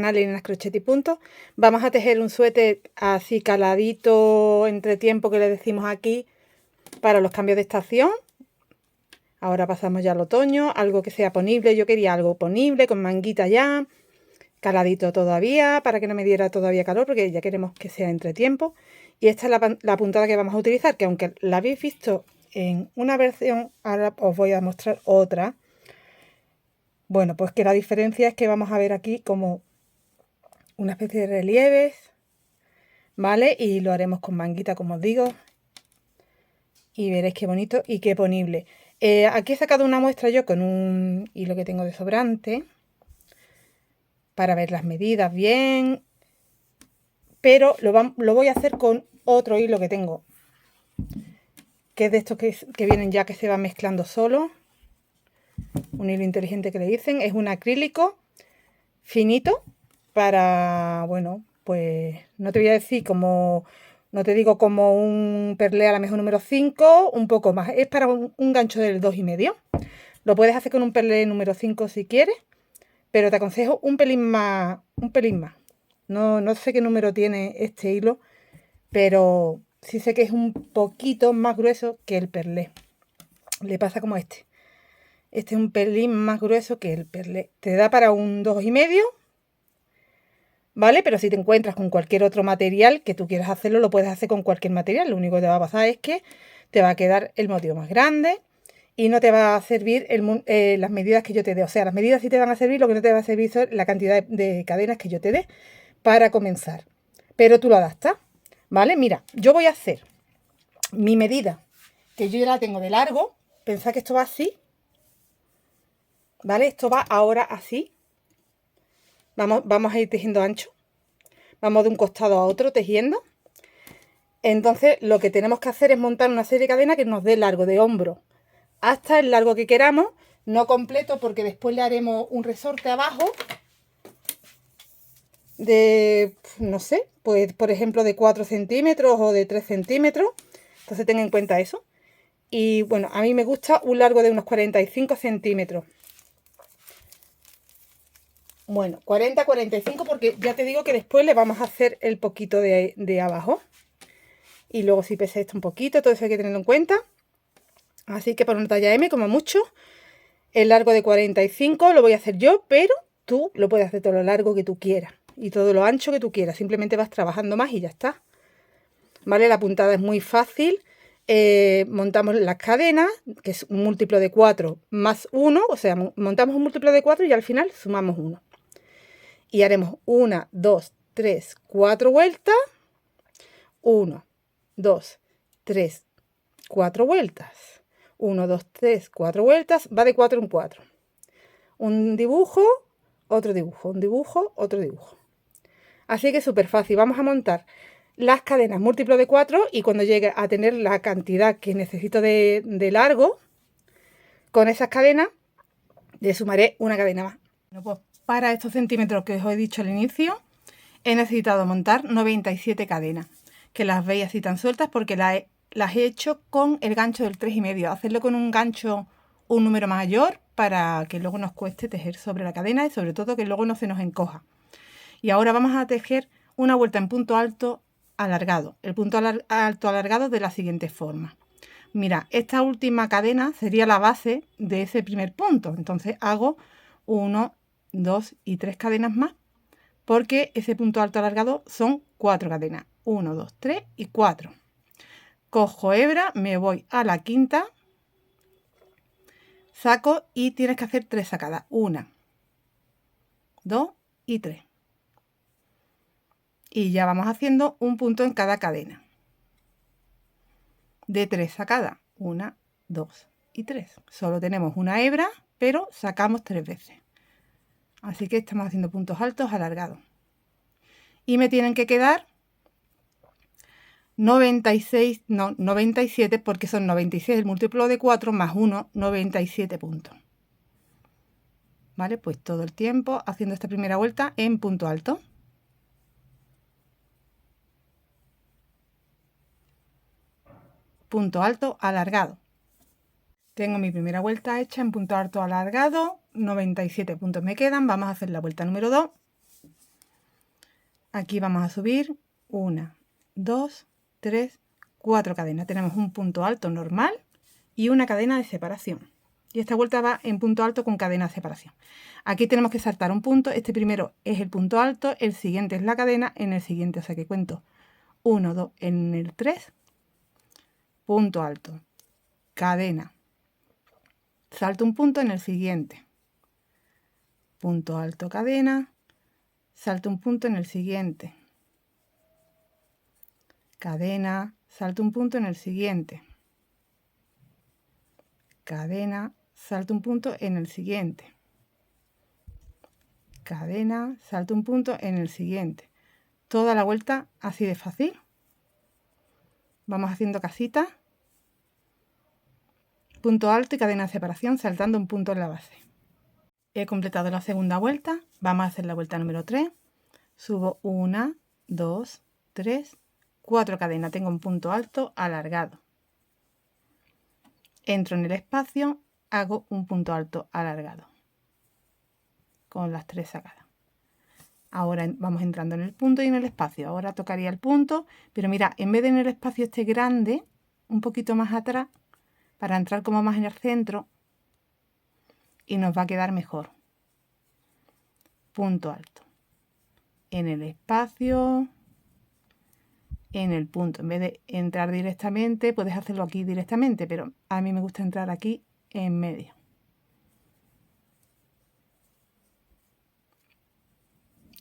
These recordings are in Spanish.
canal Elena's Crochet y Punto. Vamos a tejer un suéter así caladito entre tiempo que le decimos aquí para los cambios de estación. Ahora pasamos ya al otoño, algo que sea ponible. Yo quería algo ponible con manguita ya, caladito todavía para que no me diera todavía calor porque ya queremos que sea entre tiempo. Y esta es la puntada que vamos a utilizar, que aunque la habéis visto en una versión, ahora os voy a mostrar otra. Bueno, pues que la diferencia es que vamos a ver aquí como una especie de relieves, ¿vale? Y lo haremos con manguita, como os digo. Y veréis qué bonito y qué ponible. Aquí he sacado una muestra yo con un hilo que tengo de sobrante para ver las medidas bien. Pero lo voy a hacer con otro hilo que tengo, que es de estos que vienen ya que se va mezclando solo. Un hilo inteligente que le dicen. Es un acrílico finito para, bueno, pues no te voy a decir como, no te digo como un perlé a la mejor número 5, un poco más. Es para un gancho del 2,5. Lo puedes hacer con un perlé número 5 si quieres, pero te aconsejo un pelín más, un pelín más. No sé qué número tiene este hilo, pero sí sé que es un poquito más grueso que el perlé. Le pasa como este. Este es un pelín más grueso que el perlé. Te da para un 2,5, ¿vale? Pero si te encuentras con cualquier otro material que tú quieras hacerlo, lo puedes hacer con cualquier material. Lo único que te va a pasar es que te va a quedar el motivo más grande y no te va a servir las medidas que yo te dé. O sea, las medidas sí te van a servir, lo que no te va a servir son la cantidad de cadenas que yo te dé para comenzar. Pero tú lo adaptas, ¿vale? Mira, yo voy a hacer mi medida, que yo ya la tengo de largo. Pensad que esto va así, ¿vale? Esto va ahora así. Vamos a ir tejiendo ancho. Vamos de un costado a otro tejiendo. Entonces lo que tenemos que hacer es montar una serie de cadenas que nos dé largo de hombro hasta el largo que queramos, no completo porque después le haremos un resorte abajo de, no sé, pues por ejemplo de 4 centímetros o de 3 centímetros. Entonces ten en cuenta eso. Y bueno, a mí me gusta un largo de unos 45 centímetros. Bueno, 40-45 porque ya te digo que después le vamos a hacer el poquito de abajo. Y luego si pesa esto un poquito, todo eso hay que tenerlo en cuenta. Así que para una talla M, como mucho, el largo de 45 lo voy a hacer yo, pero tú lo puedes hacer todo lo largo que tú quieras y todo lo ancho que tú quieras. Simplemente vas trabajando más y ya está. ¿Vale? La puntada es muy fácil. Montamos las cadenas, que es un múltiplo de 4 más 1, o sea, montamos un múltiplo de 4 y al final sumamos 1. Y haremos 1, 2, 3, 4 vueltas. 1, 2, 3, 4 vueltas. 1, 2, 3, 4 vueltas. Va de 4 en 4. Un dibujo, otro dibujo, un dibujo, otro dibujo. Así que súper fácil. Vamos a montar las cadenas múltiplo de 4 y cuando llegue a tener la cantidad que necesito de largo, con esas cadenas le sumaré una cadena más. Bueno, pues para estos centímetros que os he dicho al inicio, he necesitado montar 97 cadenas, que las veis así tan sueltas porque las he hecho con el gancho del 3,5. Hacerlo con un gancho un número mayor para que luego nos cueste tejer sobre la cadena y sobre todo que luego no se nos encoja. Y ahora vamos a tejer una vuelta en punto alto alargado. El punto alto alargado de la siguiente forma. Mira, esta última cadena sería la base de ese primer punto. Entonces hago 1, 2 y 3 cadenas más porque ese punto alto alargado son 4 cadenas. 1, 2, 3 y 4. Cojo hebra, me voy a la quinta, saco y tienes que hacer 3 sacadas. 1, 2 y 3. Y ya vamos haciendo un punto en cada cadena. De 3 sacadas. 1, 2 y 3. Solo tenemos una hebra, pero sacamos 3 veces. Así que estamos haciendo puntos altos alargados. Y me tienen que quedar 96, no, 97 porque son 96 el múltiplo de 4 más 1, 97 puntos. ¿Vale? Pues todo el tiempo haciendo esta primera vuelta en punto alto. Punto alto alargado. Tengo mi primera vuelta hecha en punto alto alargado, 97 puntos me quedan. Vamos a hacer la vuelta número 2. Aquí vamos a subir 1, 2, 3, 4 cadenas. Tenemos un punto alto normal y una cadena de separación. Y esta vuelta va en punto alto con cadena de separación. Aquí tenemos que saltar un punto. Este primero es el punto alto, el siguiente es la cadena, en el siguiente, o sea que cuento 1, 2, en el 3, punto alto, cadena, salto un punto en el siguiente, punto alto, cadena, salto un punto en el siguiente, cadena, salto un punto en el siguiente, cadena, salto un punto en el siguiente, cadena, salto un punto en el siguiente. Toda la vuelta así de fácil. Vamos haciendo casitas, punto alto y cadena de separación, saltando un punto en la base. He completado la segunda vuelta. Vamos a hacer la vuelta número 3. Subo 1, 2, 3, 4 cadenas. Tengo un punto alto alargado. Entro en el espacio, hago un punto alto alargado con las 3 sacadas. Ahora vamos entrando en el punto y en el espacio. Ahora tocaría el punto, pero mira, en vez de en el espacio este grande, un poquito más atrás, para entrar como más en el centro, y nos va a quedar mejor. Punto alto. En el espacio, en el punto. En vez de entrar directamente, puedes hacerlo aquí directamente, pero a mí me gusta entrar aquí en medio.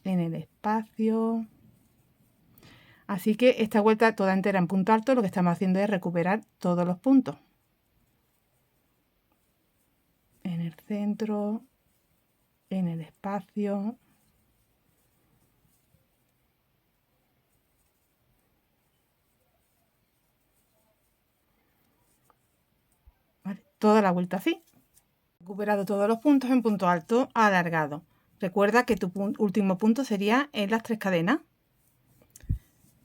En el espacio. Así que esta vuelta toda entera en punto alto, lo que estamos haciendo es recuperar todos los puntos. En el centro, en el espacio. ¿Vale? Toda la vuelta así. Recuperado todos los puntos en punto alto alargado. Recuerda que tu último punto sería en las 3 cadenas.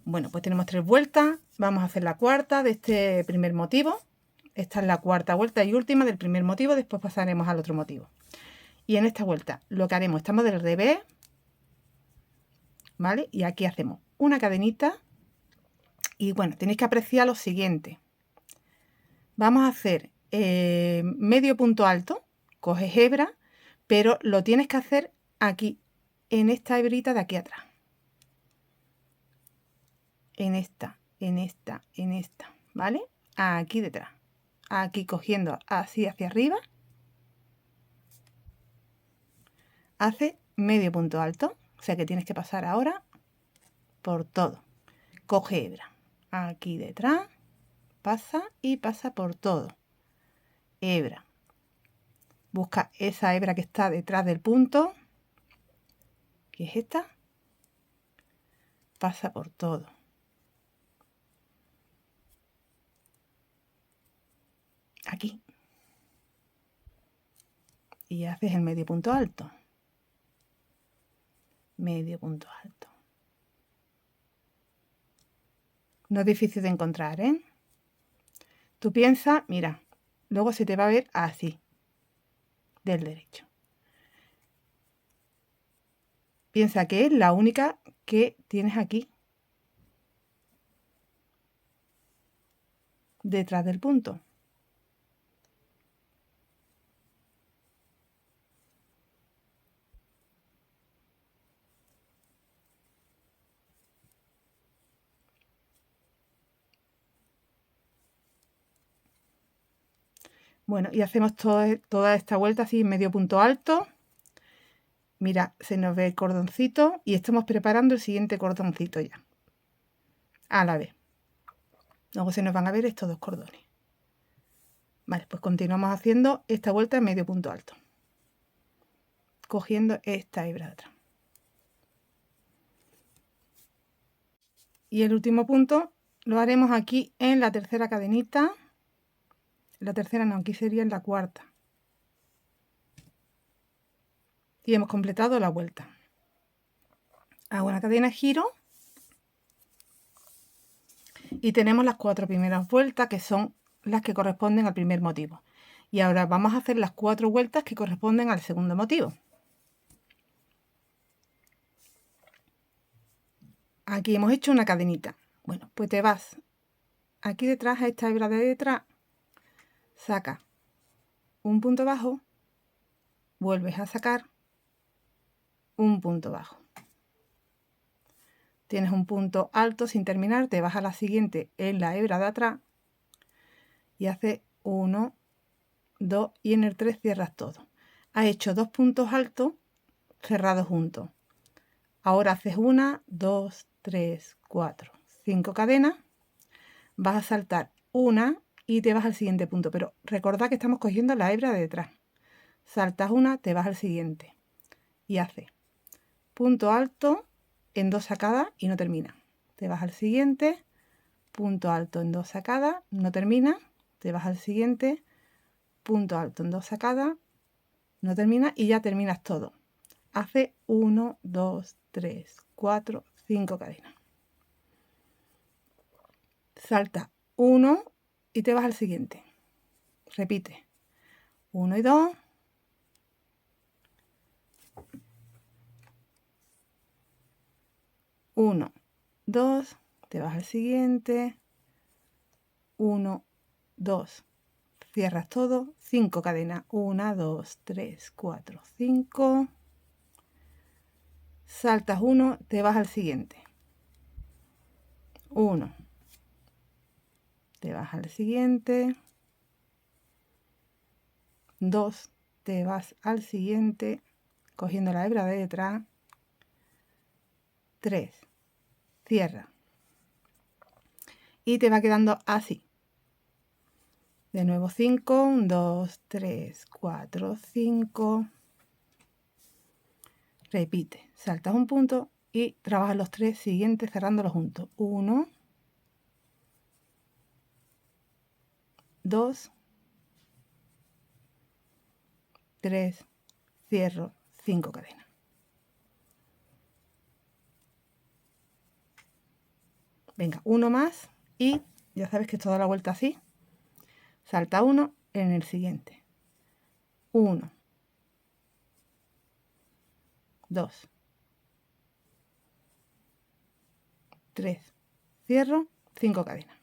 Bueno, pues tenemos 3 vueltas. Vamos a hacer la cuarta de este primer motivo. Esta es la cuarta vuelta y última del primer motivo. Después pasaremos al otro motivo. Y en esta vuelta lo que haremos, estamos del revés, ¿vale? Y aquí hacemos una cadenita. Y bueno, tenéis que apreciar lo siguiente. Vamos a hacer medio punto alto. Coges hebra, pero lo tienes que hacer aquí, en esta hebrita de aquí atrás. En esta, en esta, en esta, ¿vale? Aquí detrás. Aquí cogiendo así hacia arriba. Hace medio punto alto. O sea que tienes que pasar ahora por todo. Coge hebra. Aquí detrás. Pasa y pasa por todo. Hebra. Busca esa hebra que está detrás del punto. Que es esta. Pasa por todo. Aquí. Y haces el medio punto alto. Medio punto alto. No es difícil de encontrar, ¿eh? Tú piensas, mira, luego se te va a ver así, del derecho. Piensa que es la única que tienes aquí, detrás del punto. Bueno, y hacemos toda esta vuelta así en medio punto alto. Mira, se nos ve el cordoncito y estamos preparando el siguiente cordoncito ya. A la vez. Luego se nos van a ver estos 2 cordones. Vale, pues continuamos haciendo esta vuelta en medio punto alto. Cogiendo esta hebra de atrás. Y el último punto lo haremos aquí en la tercera cadenita. La tercera no, aquí sería en la cuarta. Y hemos completado la vuelta. Hago una cadena, giro. Y tenemos las 4 primeras vueltas que son las que corresponden al primer motivo. Y ahora vamos a hacer las 4 vueltas que corresponden al segundo motivo. Aquí hemos hecho una cadenita. Bueno, pues te vas aquí detrás a esta hebra de detrás, saca un punto bajo, vuelves a sacar un punto bajo. Tienes un punto alto sin terminar, te vas a la siguiente en la hebra de atrás y haces 1, 2 y en el 3 cierras todo. Has hecho 2 puntos altos cerrados juntos. Ahora haces 1, 2, 3, 4, 5 cadenas. Vas a saltar una y te vas al siguiente punto, pero recordad que estamos cogiendo la hebra de detrás. Saltas una, te vas al siguiente y haces punto alto en 2 sacadas y no termina. Te vas al siguiente, punto alto en 2 sacadas, no termina, te vas al siguiente, punto alto en 2 sacadas, no termina y ya terminas todo. Hace 1, 2, 3, 4, 5 cadenas. Salta 1 y te vas al siguiente. Repite 1 y 2. 1, 2, te vas al siguiente. 1, 2, cierras todo. 5 cadenas. 1, 2, 3, 4, 5. Saltas 1, te vas al siguiente. 1, te vas al siguiente. 2, te vas al siguiente, cogiendo la hebra de detrás. 3, cierra. Y te va quedando así. De nuevo 5, 1, 2, 3, 4, 5. Repite, saltas un punto y trabajas los 3 siguientes cerrándolos juntos. 1, 2, 3, cierro, 5 cadenas. Venga, uno más y ya sabes que es toda la vuelta así. Salta uno en el siguiente. 1, 2, 3, cierro, 5 cadenas.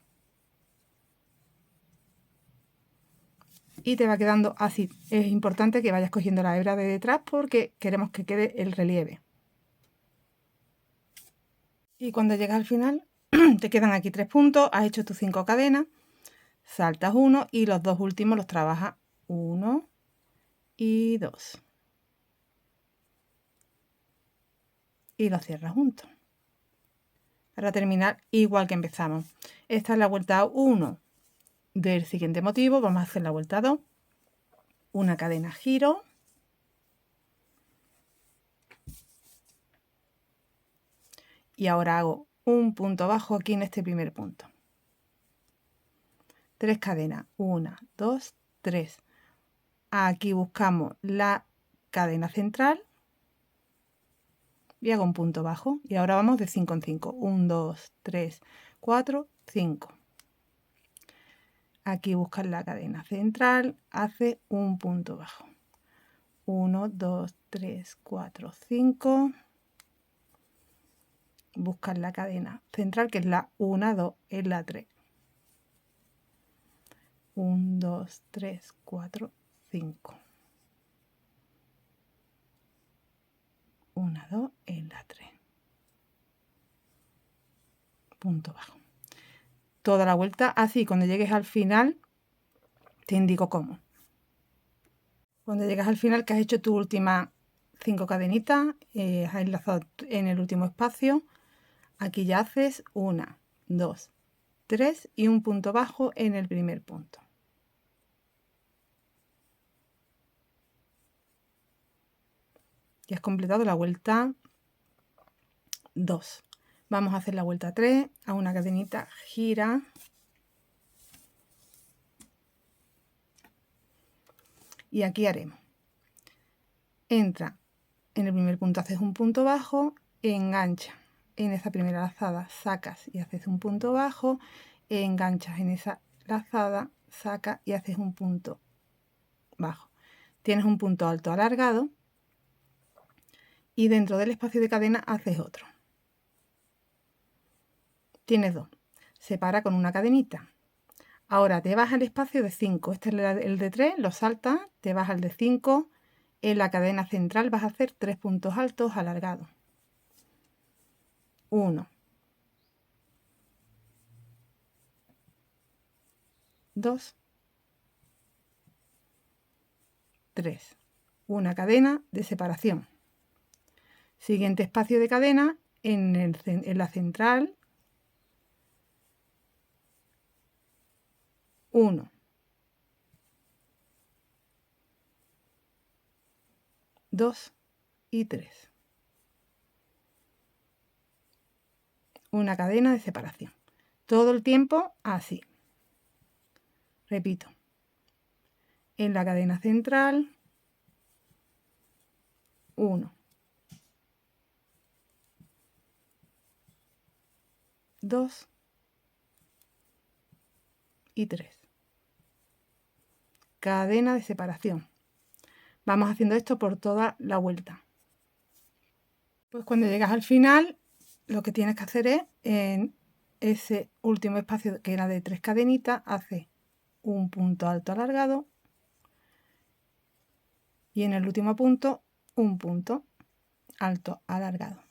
Y te va quedando así. Es importante que vayas cogiendo la hebra de detrás porque queremos que quede el relieve. Y cuando llegas al final, te quedan aquí 3 puntos, has hecho tus 5 cadenas, saltas uno y los dos últimos los trabajas 1 y 2. Y los cierras juntos. Para terminar igual que empezamos. Esta es la vuelta 1 del siguiente motivo. Vamos a hacer la vuelta 2. Una cadena giro. Y ahora hago un punto bajo aquí en este primer punto. 3 cadenas. 1, 2, 3. Aquí buscamos la cadena central. Y hago un punto bajo. Y ahora vamos de 5 en 5. 1, 2, 3, 4, 5. Aquí buscas la cadena central, hace un punto bajo. 1, 2, 3, 4, 5. Buscas la cadena central, que es la 1, 2, es la 3. 1, 2, 3, 4, 5. 1, 2, es la 3. Punto bajo. Toda la vuelta así. Cuando llegues al final, te indico cómo. Cuando llegas al final, que has hecho tu última 5 cadenitas, has enlazado en el último espacio. Aquí ya haces 1, 2, 3 y un punto bajo en el primer punto. Y has completado la vuelta 2. Vamos a hacer la vuelta 3, a una cadenita, gira. Y aquí haremos. Entra en el primer punto, haces un punto bajo, engancha en esa primera lazada, sacas y haces un punto bajo, enganchas en esa lazada, sacas y haces un punto bajo. Tienes un punto alto alargado y dentro del espacio de cadena haces otro. tienes 2. Separa con una cadenita. Ahora te vas al espacio de 5. Este es el de 3, lo saltas, te vas al de 5. En la cadena central vas a hacer 3 puntos altos alargados. 1, 2, 3. Una cadena de separación. Siguiente espacio de cadena en la central. 1, 2 y 3. Una cadena de separación. Todo el tiempo así. Repito. En la cadena central, 1, 2 y 3. Cadena de separación. Vamos haciendo esto por toda la vuelta. Pues cuando llegas al final, lo que tienes que hacer es, en ese último espacio que era de 3 cadenitas, haces un punto alto alargado y en el último punto un punto alto alargado.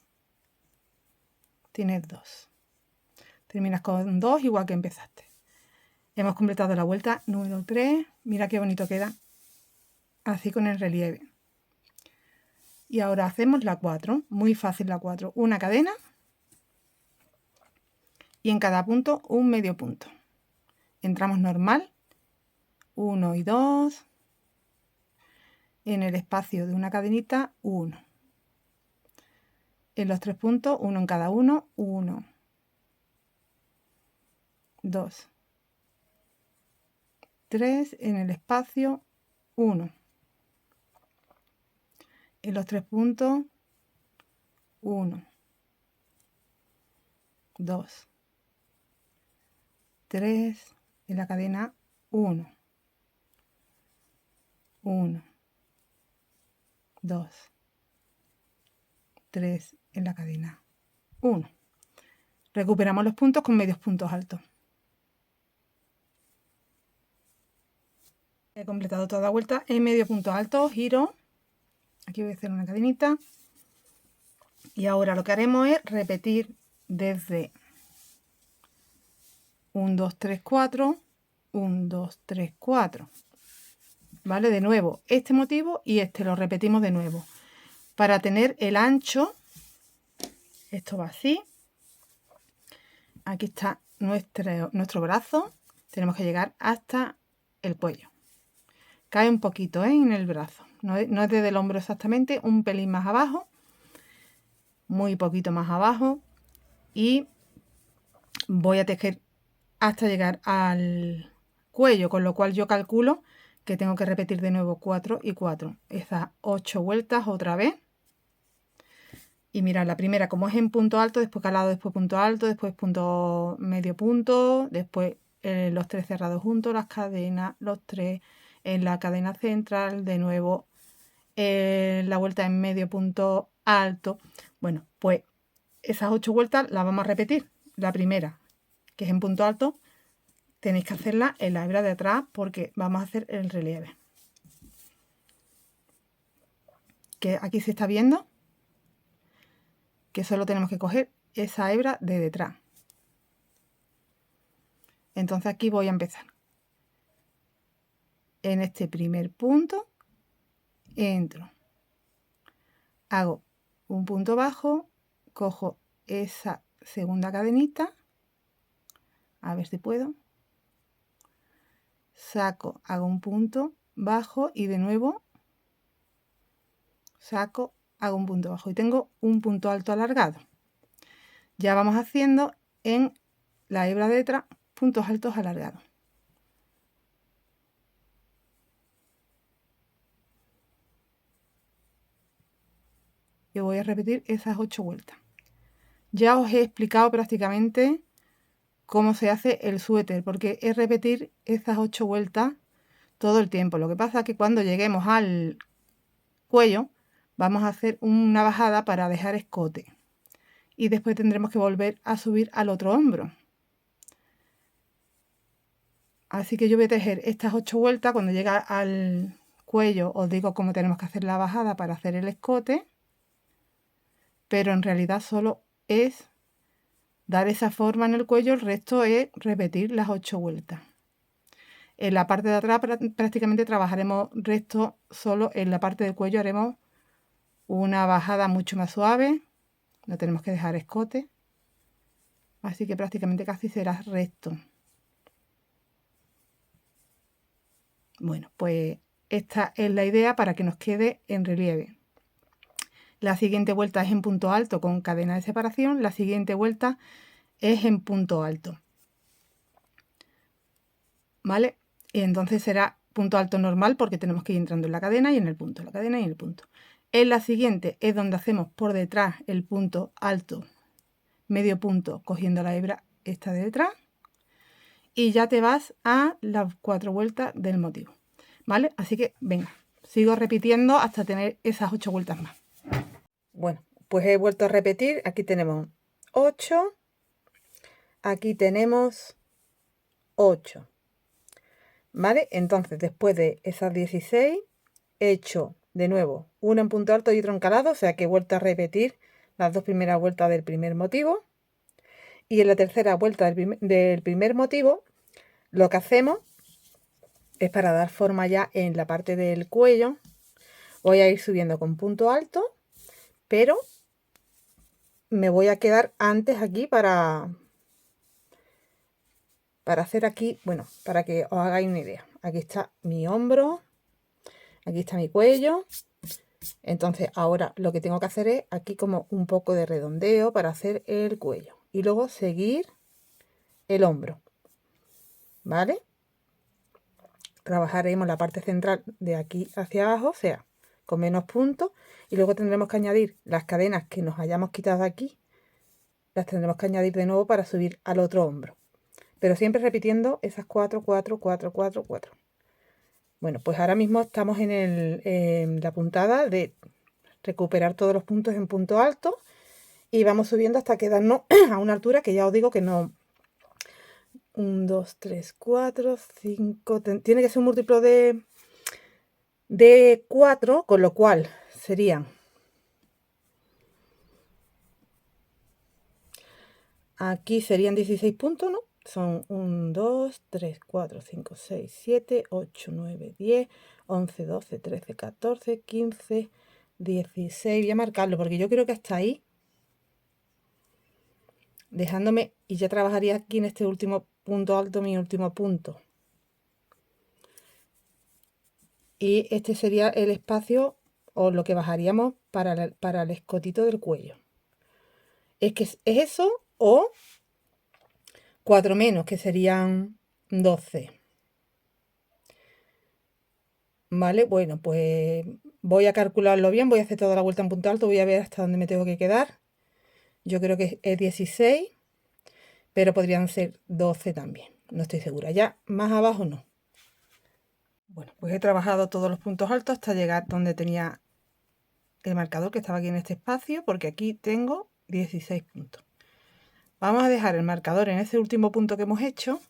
Tienes 2. Terminas con 2 igual que empezaste. Hemos completado la vuelta número 3. Mira qué bonito queda así con el relieve. Y ahora hacemos la 4. Muy fácil la 4. Una cadena y en cada punto un medio punto. Entramos normal. 1 y 2. En el espacio de una cadenita, 1. En los 3 puntos, 1 en cada uno, 1, 2, 3. En el espacio, 1. En los 3 puntos, 1, 2, 3. En la cadena, 1, 1, 2, 3. En la cadena, 1. Recuperamos los puntos con medios puntos altos. He completado toda la vuelta en medio punto alto, giro. Aquí voy a hacer una cadenita. Y ahora lo que haremos es repetir desde 1, 2, 3, 4, 1, 2, 3, 4. ¿Vale? De nuevo, este motivo y este lo repetimos de nuevo. Para tener el ancho, esto va así. Aquí está nuestro brazo. Tenemos que llegar hasta el cuello. Cae un poquito, en el brazo. No es desde el hombro exactamente, un pelín más abajo. Muy poquito más abajo. Y voy a tejer hasta llegar al cuello, con lo cual yo calculo que tengo que repetir de nuevo 4 y 4. Esas 8 vueltas otra vez. Y mirad, la primera como es en punto alto, después calado, después punto alto, después punto medio punto, después los 3 cerrados juntos, las cadenas, los 3 en la cadena central, de nuevo la vuelta en medio punto alto. Bueno, pues esas 8 vueltas las vamos a repetir. La primera, que es en punto alto, tenéis que hacerla en la hebra de atrás porque vamos a hacer el relieve. Que aquí se está viendo que solo tenemos que coger esa hebra de detrás. Entonces aquí voy a empezar. En este primer punto entro, hago un punto bajo, cojo esa segunda cadenita, a ver si puedo, saco, hago un punto bajo y de nuevo saco, hago un punto bajo y tengo un punto alto alargado. Ya vamos haciendo en la hebra de detrás puntos altos alargados. Y voy a repetir esas 8 vueltas. Ya os he explicado prácticamente cómo se hace el suéter, porque es repetir esas 8 vueltas todo el tiempo. Lo que pasa es que cuando lleguemos al cuello vamos a hacer una bajada para dejar escote. y después tendremos que volver a subir al otro hombro. Así que yo voy a tejer estas 8 vueltas. Cuando llega al cuello os digo cómo tenemos que hacer la bajada para hacer el escote, pero en realidad solo es dar esa forma en el cuello, el resto es repetir las 8 vueltas. En la parte de atrás prácticamente trabajaremos resto, solo en la parte del cuello haremos una bajada mucho más suave, no tenemos que dejar escote, así que prácticamente casi será recto. Bueno, pues esta es la idea para que nos quede en relieve. La siguiente vuelta es en punto alto con cadena de separación, la siguiente vuelta es en punto alto, ¿vale? Y entonces será punto alto normal porque tenemos que ir entrando en la cadena y en el punto, la cadena y en el punto. En la siguiente es donde hacemos por detrás el punto alto, medio punto, cogiendo la hebra esta de detrás, y ya te vas a las 4 vueltas del motivo, ¿vale? Así que venga, sigo repitiendo hasta tener esas 8 vueltas más. Bueno, pues he vuelto a repetir. Aquí tenemos 8, aquí tenemos 8, ¿vale? Entonces después de esas 16 he hecho de nuevo una en punto alto y otro en calado, o sea que he vuelto a repetir las 2 primeras vueltas del primer motivo, y en la tercera vuelta del primer motivo lo que hacemos es, para dar forma ya en la parte del cuello, voy a ir subiendo con punto alto, pero me voy a quedar antes aquí para hacer aquí, bueno, para que os hagáis una idea. Aquí está mi hombro, aquí está mi cuello. Entonces ahora lo que tengo que hacer es aquí como un poco de redondeo para hacer el cuello y luego seguir el hombro, ¿vale? Trabajaremos la parte central de aquí hacia abajo, o sea, con menos puntos, y luego tendremos que añadir las cadenas que nos hayamos quitado aquí, las tendremos que añadir de nuevo para subir al otro hombro, pero siempre repitiendo esas 4, 4, 4, 4, 4. Bueno, pues ahora mismo estamos en la puntada de recuperar todos los puntos en punto alto y vamos subiendo hasta quedarnos a una altura que ya os digo que no. 1, 2, 3, 4, 5. Tiene que ser un múltiplo de 4, con lo cual serían aquí serían 16 puntos, ¿no? Son 1, 2, 3, 4, 5, 6, 7, 8, 9, 10, 11, 12, 13, 14, 15, 16. Voy a marcarlo porque yo creo que hasta ahí, dejándome, y ya trabajaría aquí en este último punto alto, mi último punto. Y este sería el espacio o lo que bajaríamos para el escotito del cuello. Es que es eso o 4 menos, que serían 12. Vale, bueno, pues voy a calcularlo bien, voy a hacer toda la vuelta en punto alto, voy a ver hasta dónde me tengo que quedar. Yo creo que es 16, pero podrían ser 12 también, no estoy segura. Ya más abajo no. Bueno, pues he trabajado todos los puntos altos hasta llegar donde tenía el marcador, que estaba aquí en este espacio, porque aquí tengo 16 puntos. Vamos a dejar el marcador en ese último punto que hemos hecho,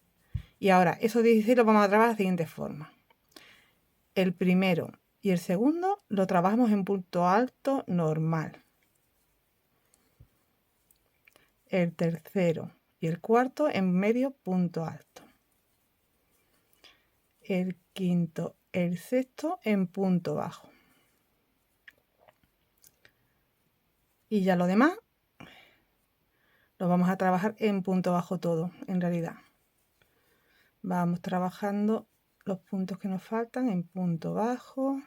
y ahora esos 16 los vamos a trabajar de la siguiente forma. El primero y el segundo lo trabajamos en punto alto normal. El tercero y el cuarto en medio punto alto. El quinto, el sexto en punto bajo. Y ya lo demás lo vamos a trabajar en punto bajo todo, en realidad. Vamos trabajando los puntos que nos faltan en punto bajo.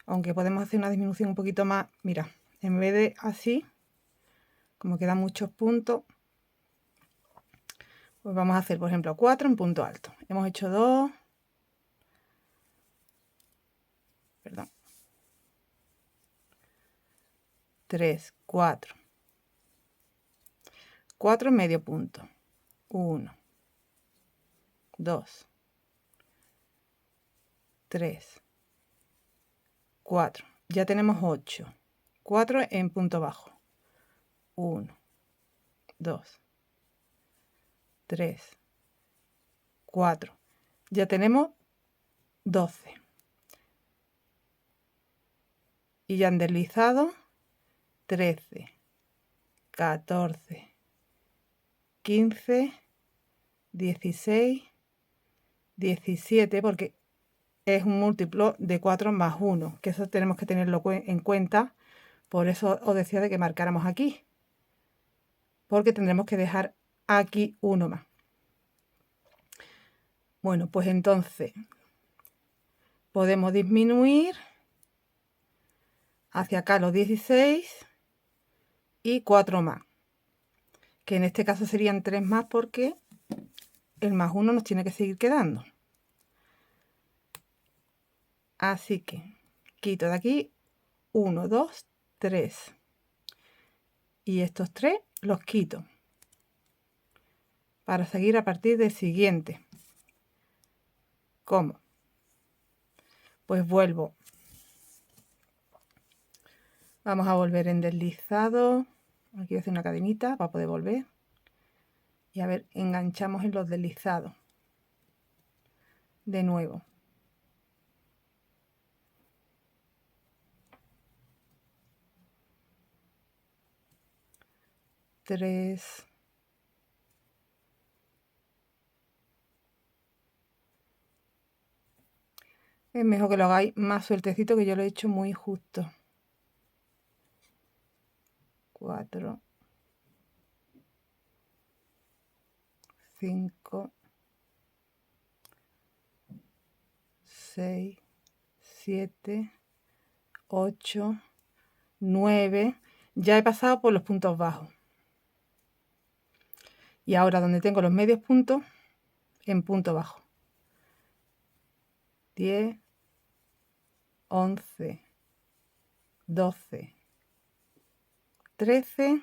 Aunque podemos hacer una disminución un poquito más, mira, en vez de así, como quedan muchos puntos, pues vamos a hacer, por ejemplo, 4 en punto alto. Hemos hecho 2, perdón, 3, 4. 4 en medio punto. 1, 2, 3, 4. Ya tenemos 8. 4 en punto bajo. 1, 2, 3, 4. Ya tenemos 12. Y ya han deslizado 13, 14, 15, 16, 17, porque es un múltiplo de 4 más 1, que eso tenemos que tenerlo en cuenta. Por eso os decía de que marcáramos aquí, porque tendremos que dejar aquí uno más. Bueno, pues entonces podemos disminuir hacia acá los 16 y 4 más, que en este caso serían 3 más porque el más 1 nos tiene que seguir quedando. Así que quito de aquí 1, 2, 3. Y estos 3 los quito para seguir a partir del siguiente. ¿Cómo? Pues vuelvo. Vamos a volver en deslizado. Aquí voy a hacer una cadenita para poder volver. Y a ver, enganchamos en los deslizados. De nuevo. 3. Es mejor que lo hagáis más sueltecito, que yo lo he hecho muy justo. 4, 5, 6, 7, 8, 9. Ya he pasado por los puntos bajos. Y ahora donde tengo los medios puntos, en punto bajo. 10, 11, 12, 13,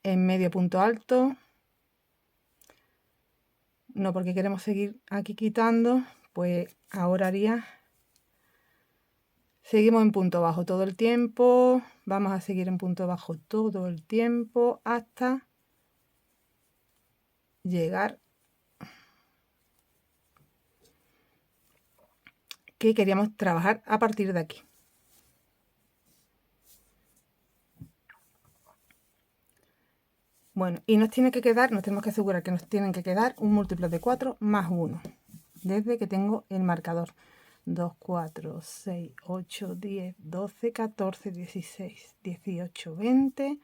en medio punto alto, no porque queremos seguir aquí quitando, pues ahora haría, seguimos en punto bajo todo el tiempo, vamos a seguir en punto bajo todo el tiempo hasta llegar que queríamos trabajar a partir de aquí. Bueno, y nos tiene que quedar, nos tenemos que asegurar que nos tienen que quedar un múltiplo de 4 más 1, desde que tengo el marcador. 2, 4, 6, 8, 10, 12, 14, 16, 18, 20,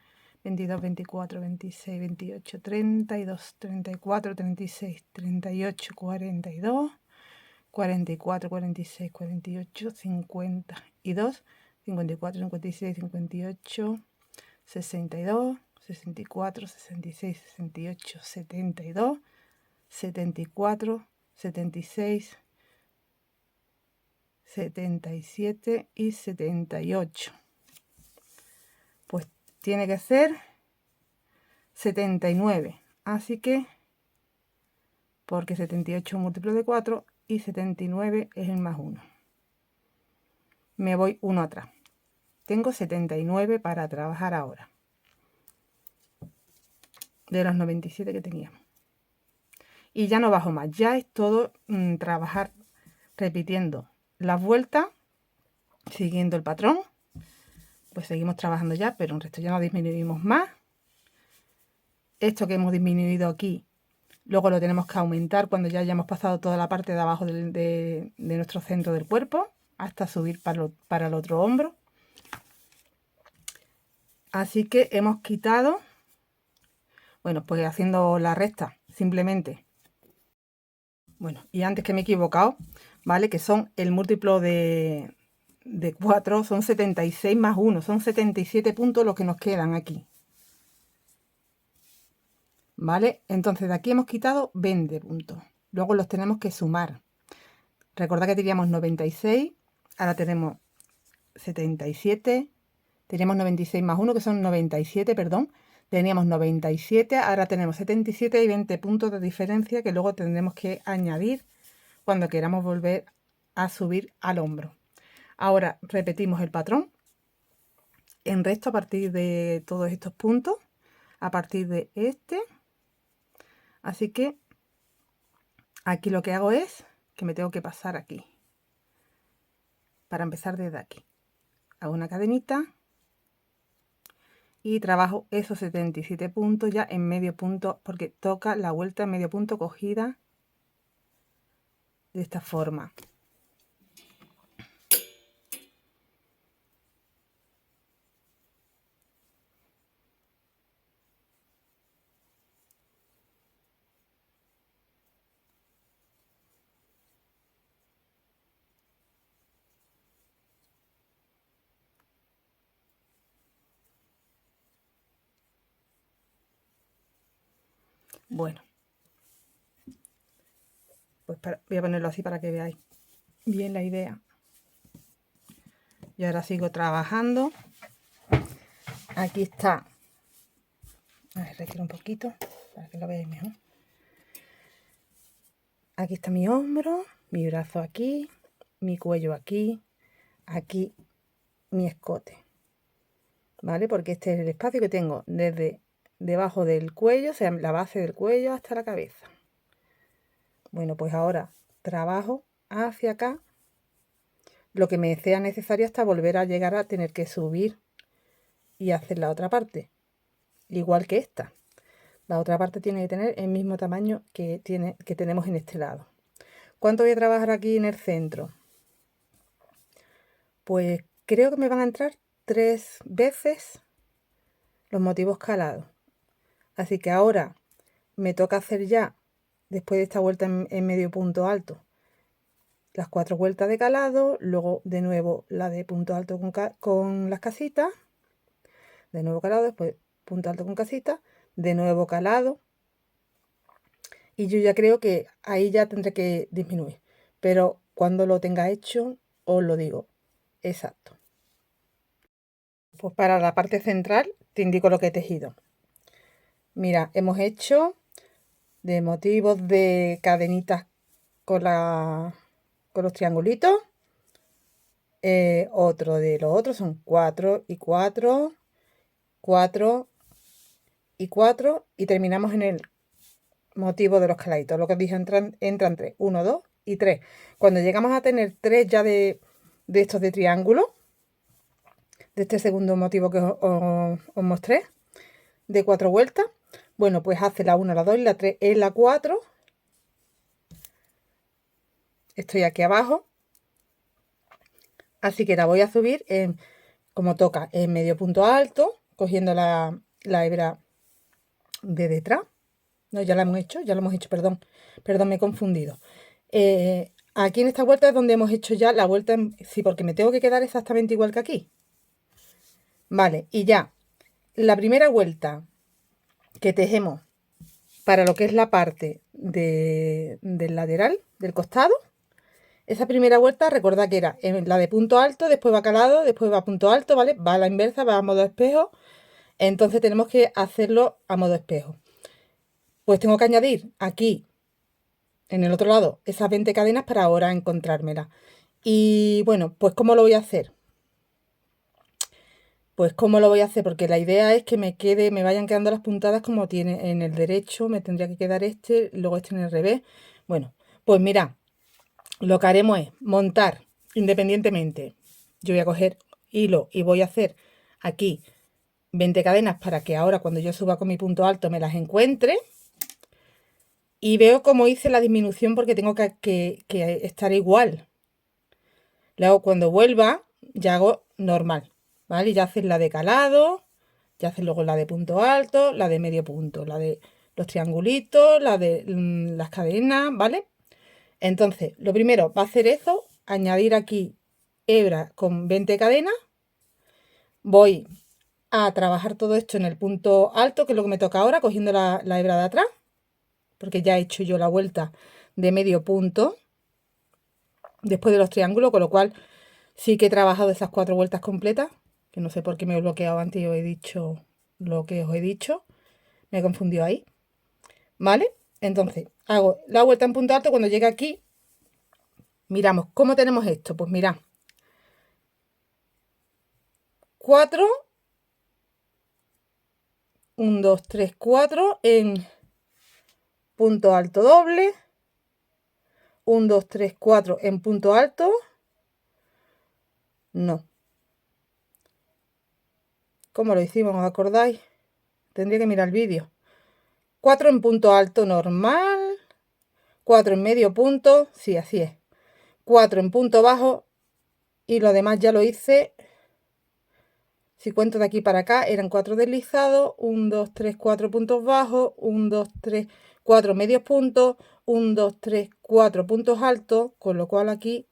22, 24, 26, 28, 32, 34, 36, 38, 42, 44, 46, 48, 52, 54, 56, 58, 62, 64, 66, 68, 72, 74, 76, 77 y 78. Pues tiene que ser 79. Así que, porque 78 es un múltiplo de 4 y 79 es el más 1. Me voy uno atrás. Tengo 79 para trabajar ahora. De los 97 que teníamos. Y ya no bajo más. Ya es todo trabajar repitiendo las vueltas, siguiendo el patrón. Pues seguimos trabajando ya, pero en resto ya no disminuimos más. Esto que hemos disminuido aquí, luego lo tenemos que aumentar cuando ya hayamos pasado toda la parte de abajo de nuestro centro del cuerpo, hasta subir para el otro hombro. Así que hemos quitado, bueno, pues haciendo la recta, simplemente. Bueno, y antes que me he equivocado, ¿vale? Que son el múltiplo de 4, son 76 más 1, son 77 puntos los que nos quedan aquí. ¿Vale? Entonces de aquí hemos quitado 20 puntos. Luego los tenemos que sumar. Recordad que teníamos 96, ahora tenemos 77, teníamos 96 más 1, que son 97, perdón. Teníamos 97, ahora tenemos 77 y 20 puntos de diferencia que luego tendremos que añadir cuando queramos volver a subir al hombro. Ahora repetimos el patrón en recto a partir de todos estos puntos, a partir de este. Así que aquí lo que hago es que me tengo que pasar aquí para empezar desde aquí. Hago una cadenita y trabajo esos 77 puntos ya en medio punto, porque toca la vuelta en medio punto cogida de esta forma. Bueno, pues voy a ponerlo así para que veáis bien la idea. Y ahora sigo trabajando. Aquí está. A ver, retiro un poquito para que lo veáis mejor. Aquí está mi hombro, mi brazo aquí, mi cuello aquí, aquí mi escote. ¿Vale? Porque este es el espacio que tengo desde debajo del cuello, o sea, la base del cuello hasta la cabeza. Bueno, pues ahora trabajo hacia acá lo que me sea necesario hasta volver a llegar a tener que subir y hacer la otra parte, igual que esta. La otra parte tiene que tener el mismo tamaño que tenemos en este lado. ¿Cuánto voy a trabajar aquí en el centro? Pues creo que me van a entrar 3 veces los motivos calados. Así que ahora me toca hacer ya, después de esta vuelta en medio punto alto, las 4 vueltas de calado, luego de nuevo la de punto alto con las casitas, de nuevo calado, después punto alto con casita, de nuevo calado, y yo ya creo que ahí ya tendré que disminuir, pero cuando lo tenga hecho os lo digo exacto. Pues para la parte central te indico lo que he tejido. Mira, hemos hecho de motivos de cadenitas con los triangulitos. Otro de los otros son 4 y 4, 4 y 4, y terminamos en el motivo de los caladitos. Lo que os dije, entran 3, 1, 2 y 3. Cuando llegamos a tener 3 ya de estos de triángulo, de este segundo motivo que os mostré, de 4 vueltas, bueno, pues hace la 1, la 2 y la 3 en la 4. Estoy aquí abajo, así que la voy a subir como toca, en medio punto alto, cogiendo la hebra de detrás. No, ya lo hemos hecho, perdón, me he confundido. Aquí en esta vuelta es donde hemos hecho ya la vuelta, sí, porque me tengo que quedar exactamente igual que aquí. Vale, y ya, la primera vuelta que tejemos para lo que es la parte del lateral, del costado, esa primera vuelta, recordad que era la de punto alto, después va calado, después va punto alto, ¿vale? Va a la inversa, va a modo espejo. Entonces tenemos que hacerlo a modo espejo. Pues tengo que añadir aquí, en el otro lado, esas 20 cadenas para ahora encontrármelas. Y bueno, pues ¿cómo lo voy a hacer? Pues ¿cómo lo voy a hacer? Porque la idea es que me vayan quedando las puntadas como tiene en el derecho, me tendría que quedar este, luego este en el revés. Bueno, pues mira, lo que haremos es montar independientemente. Yo voy a coger hilo y voy a hacer aquí 20 cadenas para que ahora cuando yo suba con mi punto alto me las encuentre. Y veo cómo hice la disminución porque tengo que estar igual. Luego cuando vuelva ya hago normal, ¿vale? Y ya haces la de calado, ya haces luego la de punto alto, la de medio punto, la de los triangulitos, la de las cadenas, ¿vale? Entonces, lo primero va a hacer eso, añadir aquí hebra con 20 cadenas. Voy a trabajar todo esto en el punto alto, que es lo que me toca ahora, cogiendo la hebra de atrás, porque ya he hecho yo la vuelta de medio punto después de los triángulos, con lo cual sí que he trabajado esas 4 vueltas completas, que no sé por qué me he bloqueado antes y os he dicho lo que os he dicho, me he confundido ahí, ¿vale? Entonces, hago la vuelta en punto alto, cuando llegue aquí, miramos, ¿cómo tenemos esto? Pues mirad, 4, 1, 2, 3, 4 en punto alto doble, 1, 2, 3, 4 en punto alto, no. ¿Cómo lo hicimos? ¿Os acordáis? Tendría que mirar el vídeo. 4 en punto alto normal, 4 en medio punto, sí, así es. 4 en punto bajo y lo demás ya lo hice. Si cuento de aquí para acá, eran 4 deslizados, 1, 2, 3, 4 puntos bajos, 1, 2, 3, 4 medios puntos, 1, 2, 3, 4 puntos altos, con lo cual aquí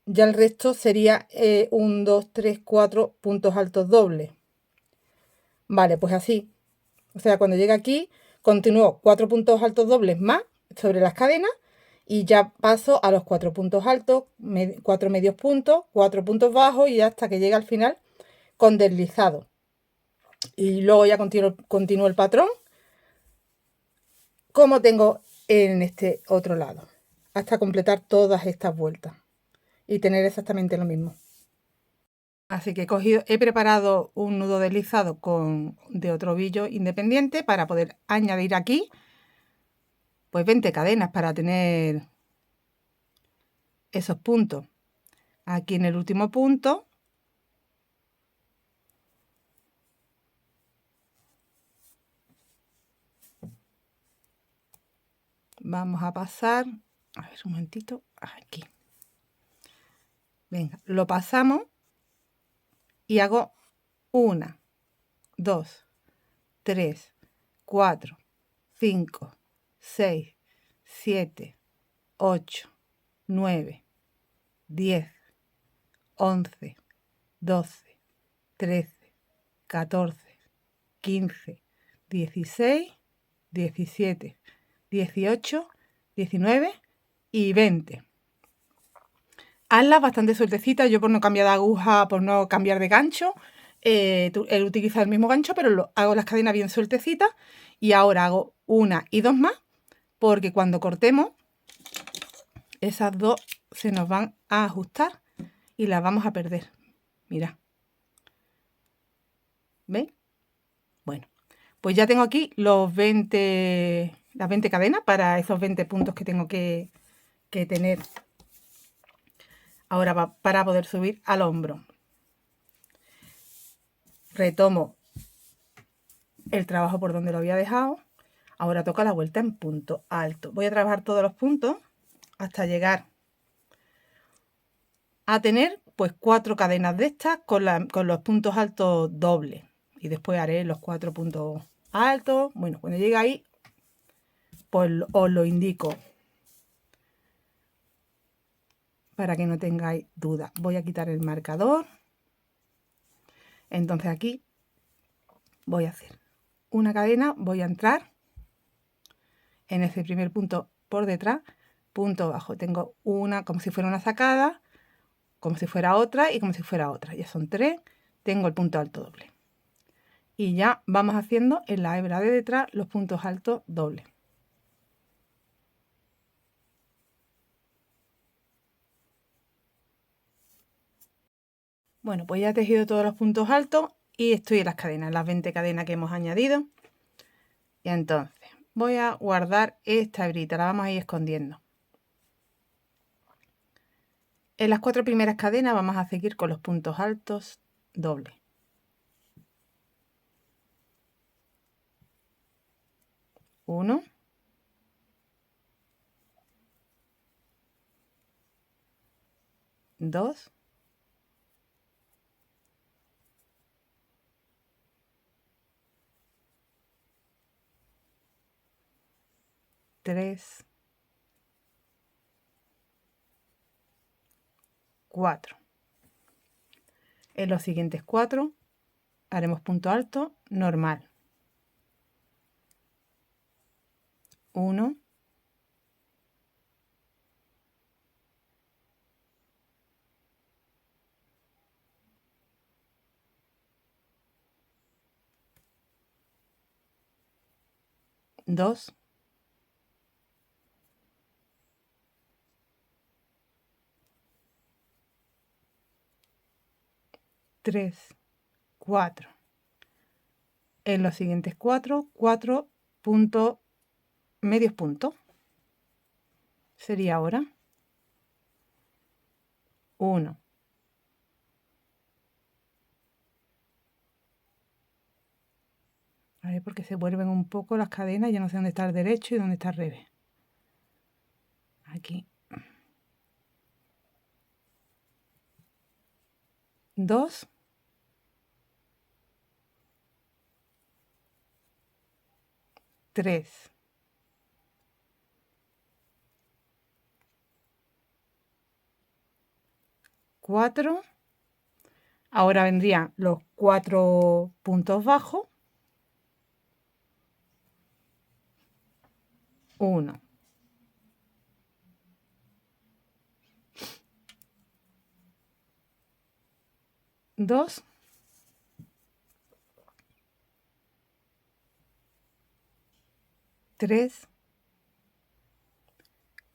ya el resto sería 1, 2, 3, 4 puntos altos dobles. Vale, pues así. O sea, cuando llegue aquí, continúo 4 puntos altos dobles más sobre las cadenas y ya paso a los 4 puntos altos, 4 medios puntos, 4 puntos bajos y hasta que llegue al final con deslizado. Y luego ya continúo el patrón como tengo en este otro lado, hasta completar todas estas vueltas y tener exactamente lo mismo. Así que he preparado un nudo deslizado de otro ovillo independiente para poder añadir aquí pues 20 cadenas para tener esos puntos. Aquí en el último punto vamos a pasar, a ver un momentito, aquí. Venga, lo pasamos y hago 1, 2, 3, 4, 5, 6, 7, 8, 9, 10, 11, 12, 13, 14, 15, 16, 17, 18, 19 y 20. Hazlas bastante sueltecitas. Yo por no cambiar de aguja, por no cambiar de gancho, he utilizado el mismo gancho, pero hago las cadenas bien sueltecitas. Y ahora hago una y dos más, porque cuando cortemos, esas dos se nos van a ajustar y las vamos a perder. Mirad. ¿Veis? Bueno, pues ya tengo aquí las 20 cadenas para esos 20 puntos que tengo que tener ahora para poder subir al hombro. Retomo el trabajo por donde lo había dejado. Ahora toca la vuelta en punto alto. Voy a trabajar todos los puntos hasta llegar a tener pues 4 cadenas de estas con los puntos altos dobles. Y después haré los 4 puntos altos. Bueno, cuando llegue ahí, pues os lo indico para que no tengáis duda. Voy a quitar el marcador. Entonces aquí voy a hacer una cadena, voy a entrar en ese primer punto por detrás, punto bajo. Tengo una como si fuera una sacada, como si fuera otra y como si fuera otra. Ya son 3, tengo el punto alto doble. Y ya vamos haciendo en la hebra de detrás los puntos altos dobles. Bueno, pues ya he tejido todos los puntos altos y estoy en las cadenas, las 20 cadenas que hemos añadido. Y entonces voy a guardar esta hebrita, la vamos a ir escondiendo. En las 4 primeras cadenas vamos a seguir con los puntos altos dobles. 1, 2, 3, 4. En los siguientes 4 haremos punto alto normal. 1, 2, 3, 4. En los siguientes 4 puntos, medios puntos. Sería ahora 1, 'porque se vuelven un poco las cadenas, ya no sé dónde está el derecho y dónde está el revés. Aquí. 2, 3, 4. Ahora vendrían los 4 puntos bajos. 1, 2, 3,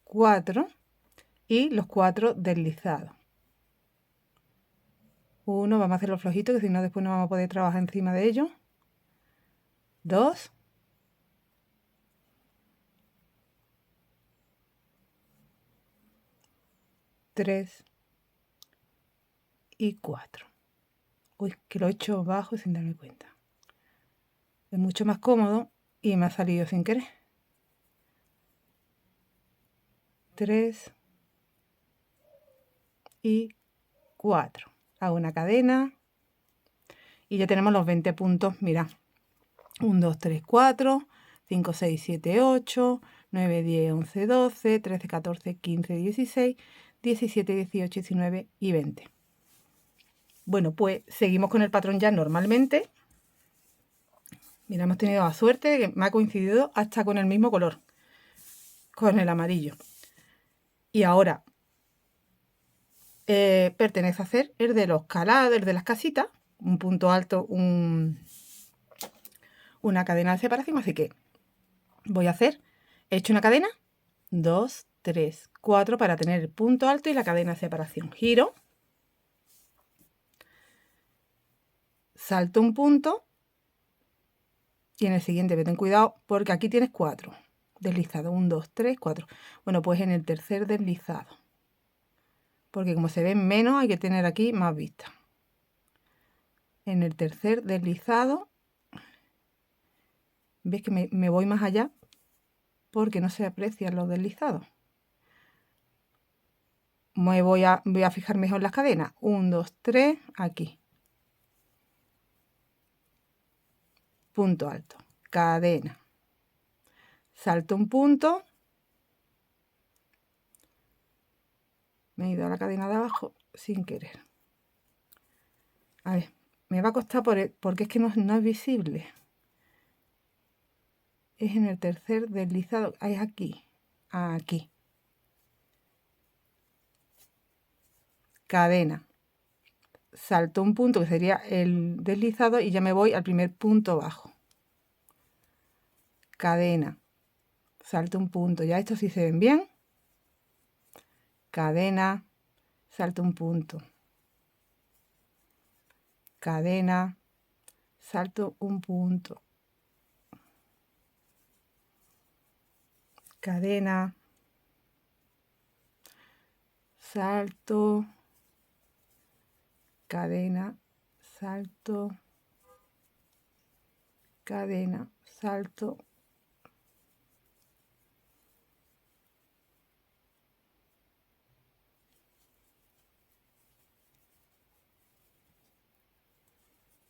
4 y los 4 deslizados. 1, vamos a hacerlo flojito, que si no después no vamos a poder trabajar encima de ello. 2, 3 y 4. Uy, que lo he hecho bajo sin darme cuenta. Es mucho más cómodo y me ha salido sin querer. 3 y 4. Hago una cadena y ya tenemos los 20 puntos. Mira, 1, 2, 3, 4, 5, 6, 7, 8, 9, 10, 11, 12, 13, 14, 15, 16, 17, 18, 19 y 20. Bueno, pues seguimos con el patrón ya normalmente. Mira, hemos tenido la suerte de que me ha coincidido hasta con el mismo color, con el amarillo. Y ahora pertenece a hacer el de los calados, el de las casitas, un punto alto, una cadena de separación. Así que voy a hacer, he hecho una cadena, 2, 3, 4 para tener el punto alto y la cadena de separación. Giro, salto un punto y en el siguiente, ten cuidado porque aquí tienes 4 deslizados, 1, 2, 3, 4. Bueno, pues en el tercer deslizado, porque como se ven menos hay que tener aquí más vista. En el tercer deslizado, ves que me voy más allá porque no se aprecian los deslizados. Voy a fijar mejor las cadenas. 1, 2, 3, aquí. Punto alto, cadena. Salto un punto. Me he ido a la cadena de abajo sin querer. A ver, me va a costar porque es que no es visible. Es en el tercer deslizado. Es aquí. Aquí. Cadena. Salto un punto que sería el deslizado y ya me voy al primer punto bajo. Cadena. Salto un punto. Ya estos sí se ven bien. Cadena. Salto un punto. Cadena. Salto un punto. Cadena. Salto. Cadena. Salto. Cadena. Salto.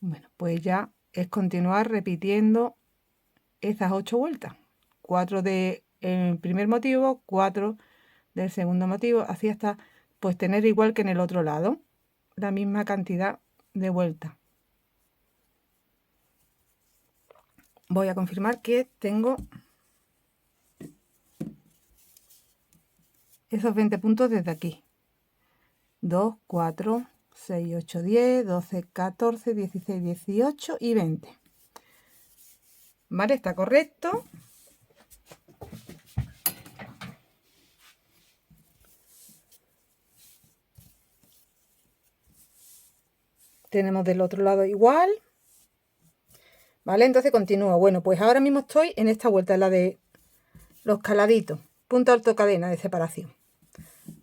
Bueno, pues ya es continuar repitiendo esas 8 vueltas. 4 del primer motivo, 4 del segundo motivo, así hasta pues tener igual que en el otro lado, la misma cantidad de vueltas. Voy a confirmar que tengo esos 20 puntos desde aquí. 2, 4, 6, 8, 10, 12, 14, 16, 18 y 20. Vale, está correcto. Tenemos del otro lado igual. ¿Vale? Entonces continúo. Bueno, pues ahora mismo estoy en esta vuelta, la de los caladitos. Punto alto cadena de separación.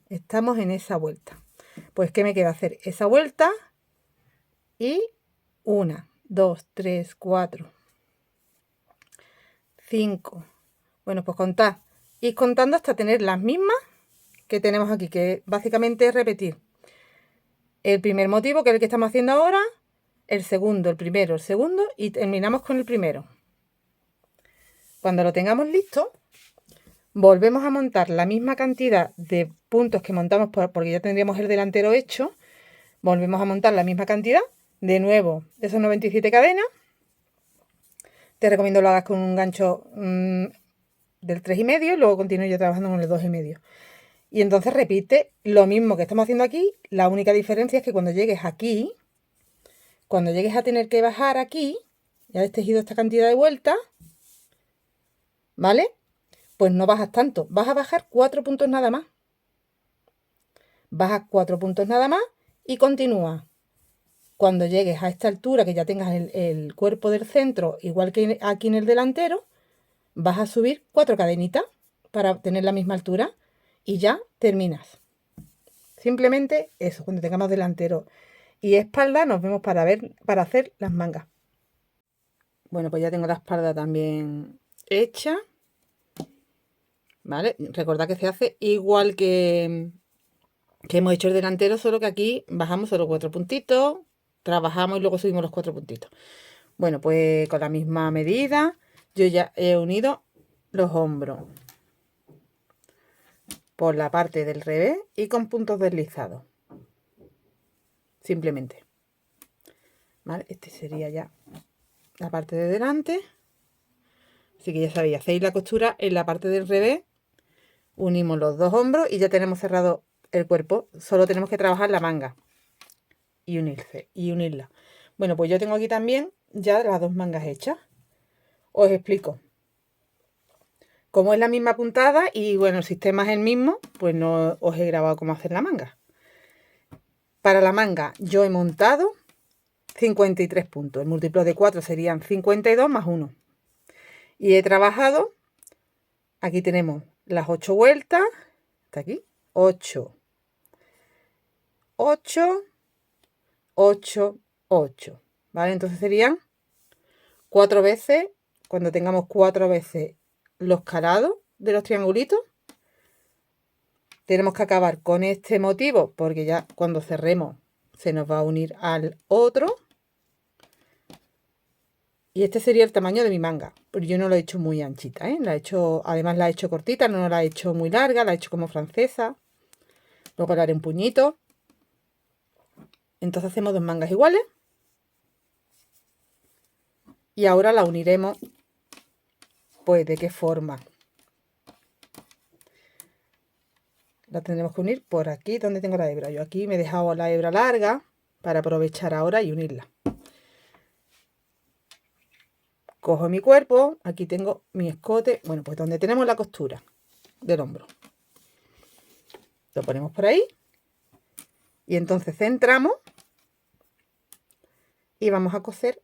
Estamos en esa vuelta. Pues, ¿qué me queda hacer? Esa vuelta y 1, 2, 3, 4, 5. Bueno, pues contad. Ir contando hasta tener las mismas que tenemos aquí, que básicamente es repetir el primer motivo, que es el que estamos haciendo ahora, el segundo, el primero, el segundo, y terminamos con el primero. Cuando lo tengamos listo, volvemos a montar la misma cantidad de puntos que montamos, porque ya tendríamos el delantero hecho. Volvemos a montar la misma cantidad, de nuevo, de esos 97 cadenas. Te recomiendo lo hagas con un gancho del 3,5 y luego continúo yo trabajando con el 2,5. Y entonces repite lo mismo que estamos haciendo aquí. La única diferencia es que cuando llegues aquí, cuando llegues a tener que bajar aquí, ya has tejido esta cantidad de vueltas, ¿vale? Pues no bajas tanto, vas a bajar 4 puntos nada más. Bajas 4 puntos nada más y continúa. Cuando llegues a esta altura, que ya tengas el cuerpo del centro, igual que aquí en el delantero, vas a subir 4 cadenitas para tener la misma altura y ya terminas. Simplemente eso, cuando tengamos delantero y espalda, nos vemos para hacer las mangas. Bueno, pues ya tengo la espalda también hecha. ¿Vale? Recordad que se hace igual que hemos hecho el delantero, solo que aquí bajamos solo 4 puntitos, trabajamos y luego subimos los 4 puntitos. Bueno, pues con la misma medida yo ya he unido los hombros por la parte del revés y con puntos deslizados. Simplemente. ¿Vale? Este sería ya la parte de delante. Así que ya sabéis, hacéis la costura en la parte del revés, unimos los dos hombros y ya tenemos cerrado el cuerpo. Solo tenemos que trabajar la manga y unirla. Bueno, pues yo tengo aquí también ya las dos mangas hechas. Os explico. Como es la misma puntada y bueno, el sistema es el mismo, pues no os he grabado cómo hacer la manga. Para la manga yo he montado 53 puntos. El múltiplo de 4 serían 52 más 1. Y he trabajado, aquí tenemos las 8 vueltas, hasta aquí, 8, 8, 8, 8. ¿Vale? Entonces serían 4 veces, cuando tengamos 4 veces los calados de los triangulitos, tenemos que acabar con este motivo, porque ya cuando cerremos se nos va a unir al otro. Y este sería el tamaño de mi manga, pero yo no lo he hecho muy anchita, ¿eh? Además la he hecho cortita, no la he hecho muy larga, la he hecho como francesa. Luego la haré en puñito. Entonces hacemos dos mangas iguales. Y ahora la uniremos, pues, ¿de qué forma? La tendremos que unir por aquí donde tengo la hebra. Yo aquí me he dejado la hebra larga para aprovechar ahora y unirla. Cojo mi cuerpo, aquí tengo mi escote, bueno, pues donde tenemos la costura del hombro. Lo ponemos por ahí y entonces centramos y vamos a coser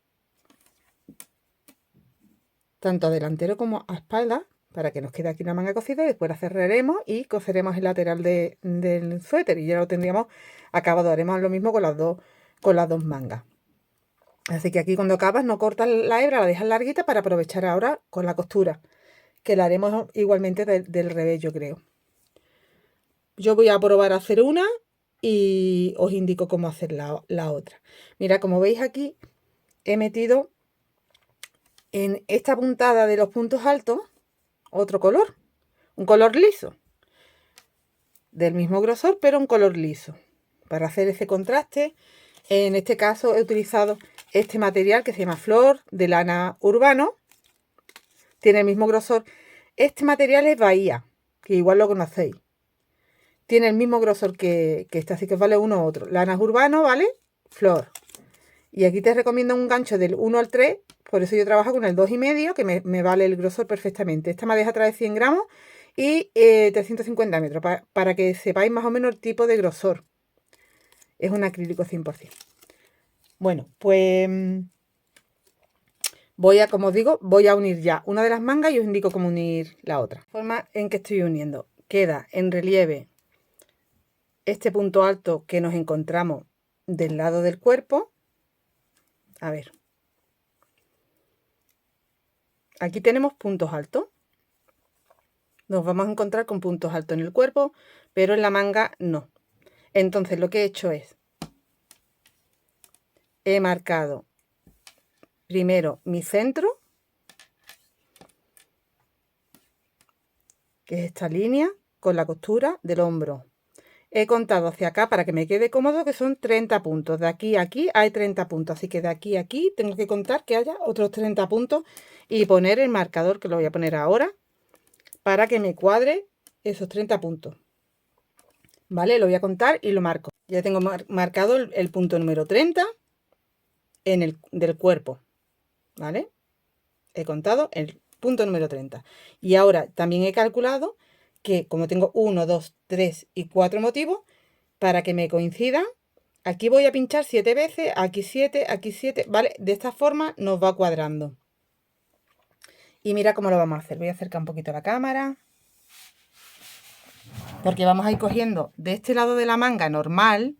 tanto a delantero como a espalda para que nos quede aquí la manga cosida y después la cerraremos y coseremos el lateral del suéter y ya lo tendríamos acabado. Haremos lo mismo con las dos mangas. Así que aquí cuando acabas no cortas la hebra, la dejas larguita para aprovechar ahora con la costura, que la haremos igualmente del revés, yo creo. Yo voy a probar a hacer una y os indico cómo hacer la otra. Mira, como veis aquí he metido en esta puntada de los puntos altos otro color, un color liso, del mismo grosor pero un color liso, para hacer ese contraste. En este caso he utilizado este material que se llama Flor de lana Urbano, tiene el mismo grosor. Este material es Bahía, que igual lo conocéis, tiene el mismo grosor que este, así que vale uno u otro. Lana Urbano, ¿vale? Flor. Y aquí te recomiendo un gancho del 1 al 3, por eso yo trabajo con el 2,5, que me vale el grosor perfectamente. Esta me deja traer 100 gramos y 350 metros, para que sepáis más o menos el tipo de grosor. Es un acrílico 100%. Bueno, pues voy a, como os digo, voy a unir ya una de las mangas y os indico cómo unir la otra. La forma en que estoy uniendo. Queda en relieve este punto alto que nos encontramos del lado del cuerpo. A ver. Aquí tenemos puntos altos. Nos vamos a encontrar con puntos altos en el cuerpo, pero en la manga no. Entonces lo que he hecho es, he marcado primero mi centro, que es esta línea, con la costura del hombro. He contado hacia acá para que me quede cómodo, que son 30 puntos. De aquí a aquí hay 30 puntos, así que de aquí a aquí tengo que contar que haya otros 30 puntos y poner el marcador, que lo voy a poner ahora, para que me cuadre esos 30 puntos. ¿Vale? Lo voy a contar y lo marco. Ya tengo marcado el punto número 30 del cuerpo. ¿Vale? He contado el punto número 30. Y ahora también he calculado que como tengo 1, 2, 3 y 4 motivos, para que me coincidan, aquí voy a pinchar 7 veces, aquí 7, ¿vale? De esta forma nos va cuadrando. Y mira cómo lo vamos a hacer. Voy a acercar un poquito la cámara. Porque vamos a ir cogiendo de este lado de la manga normal,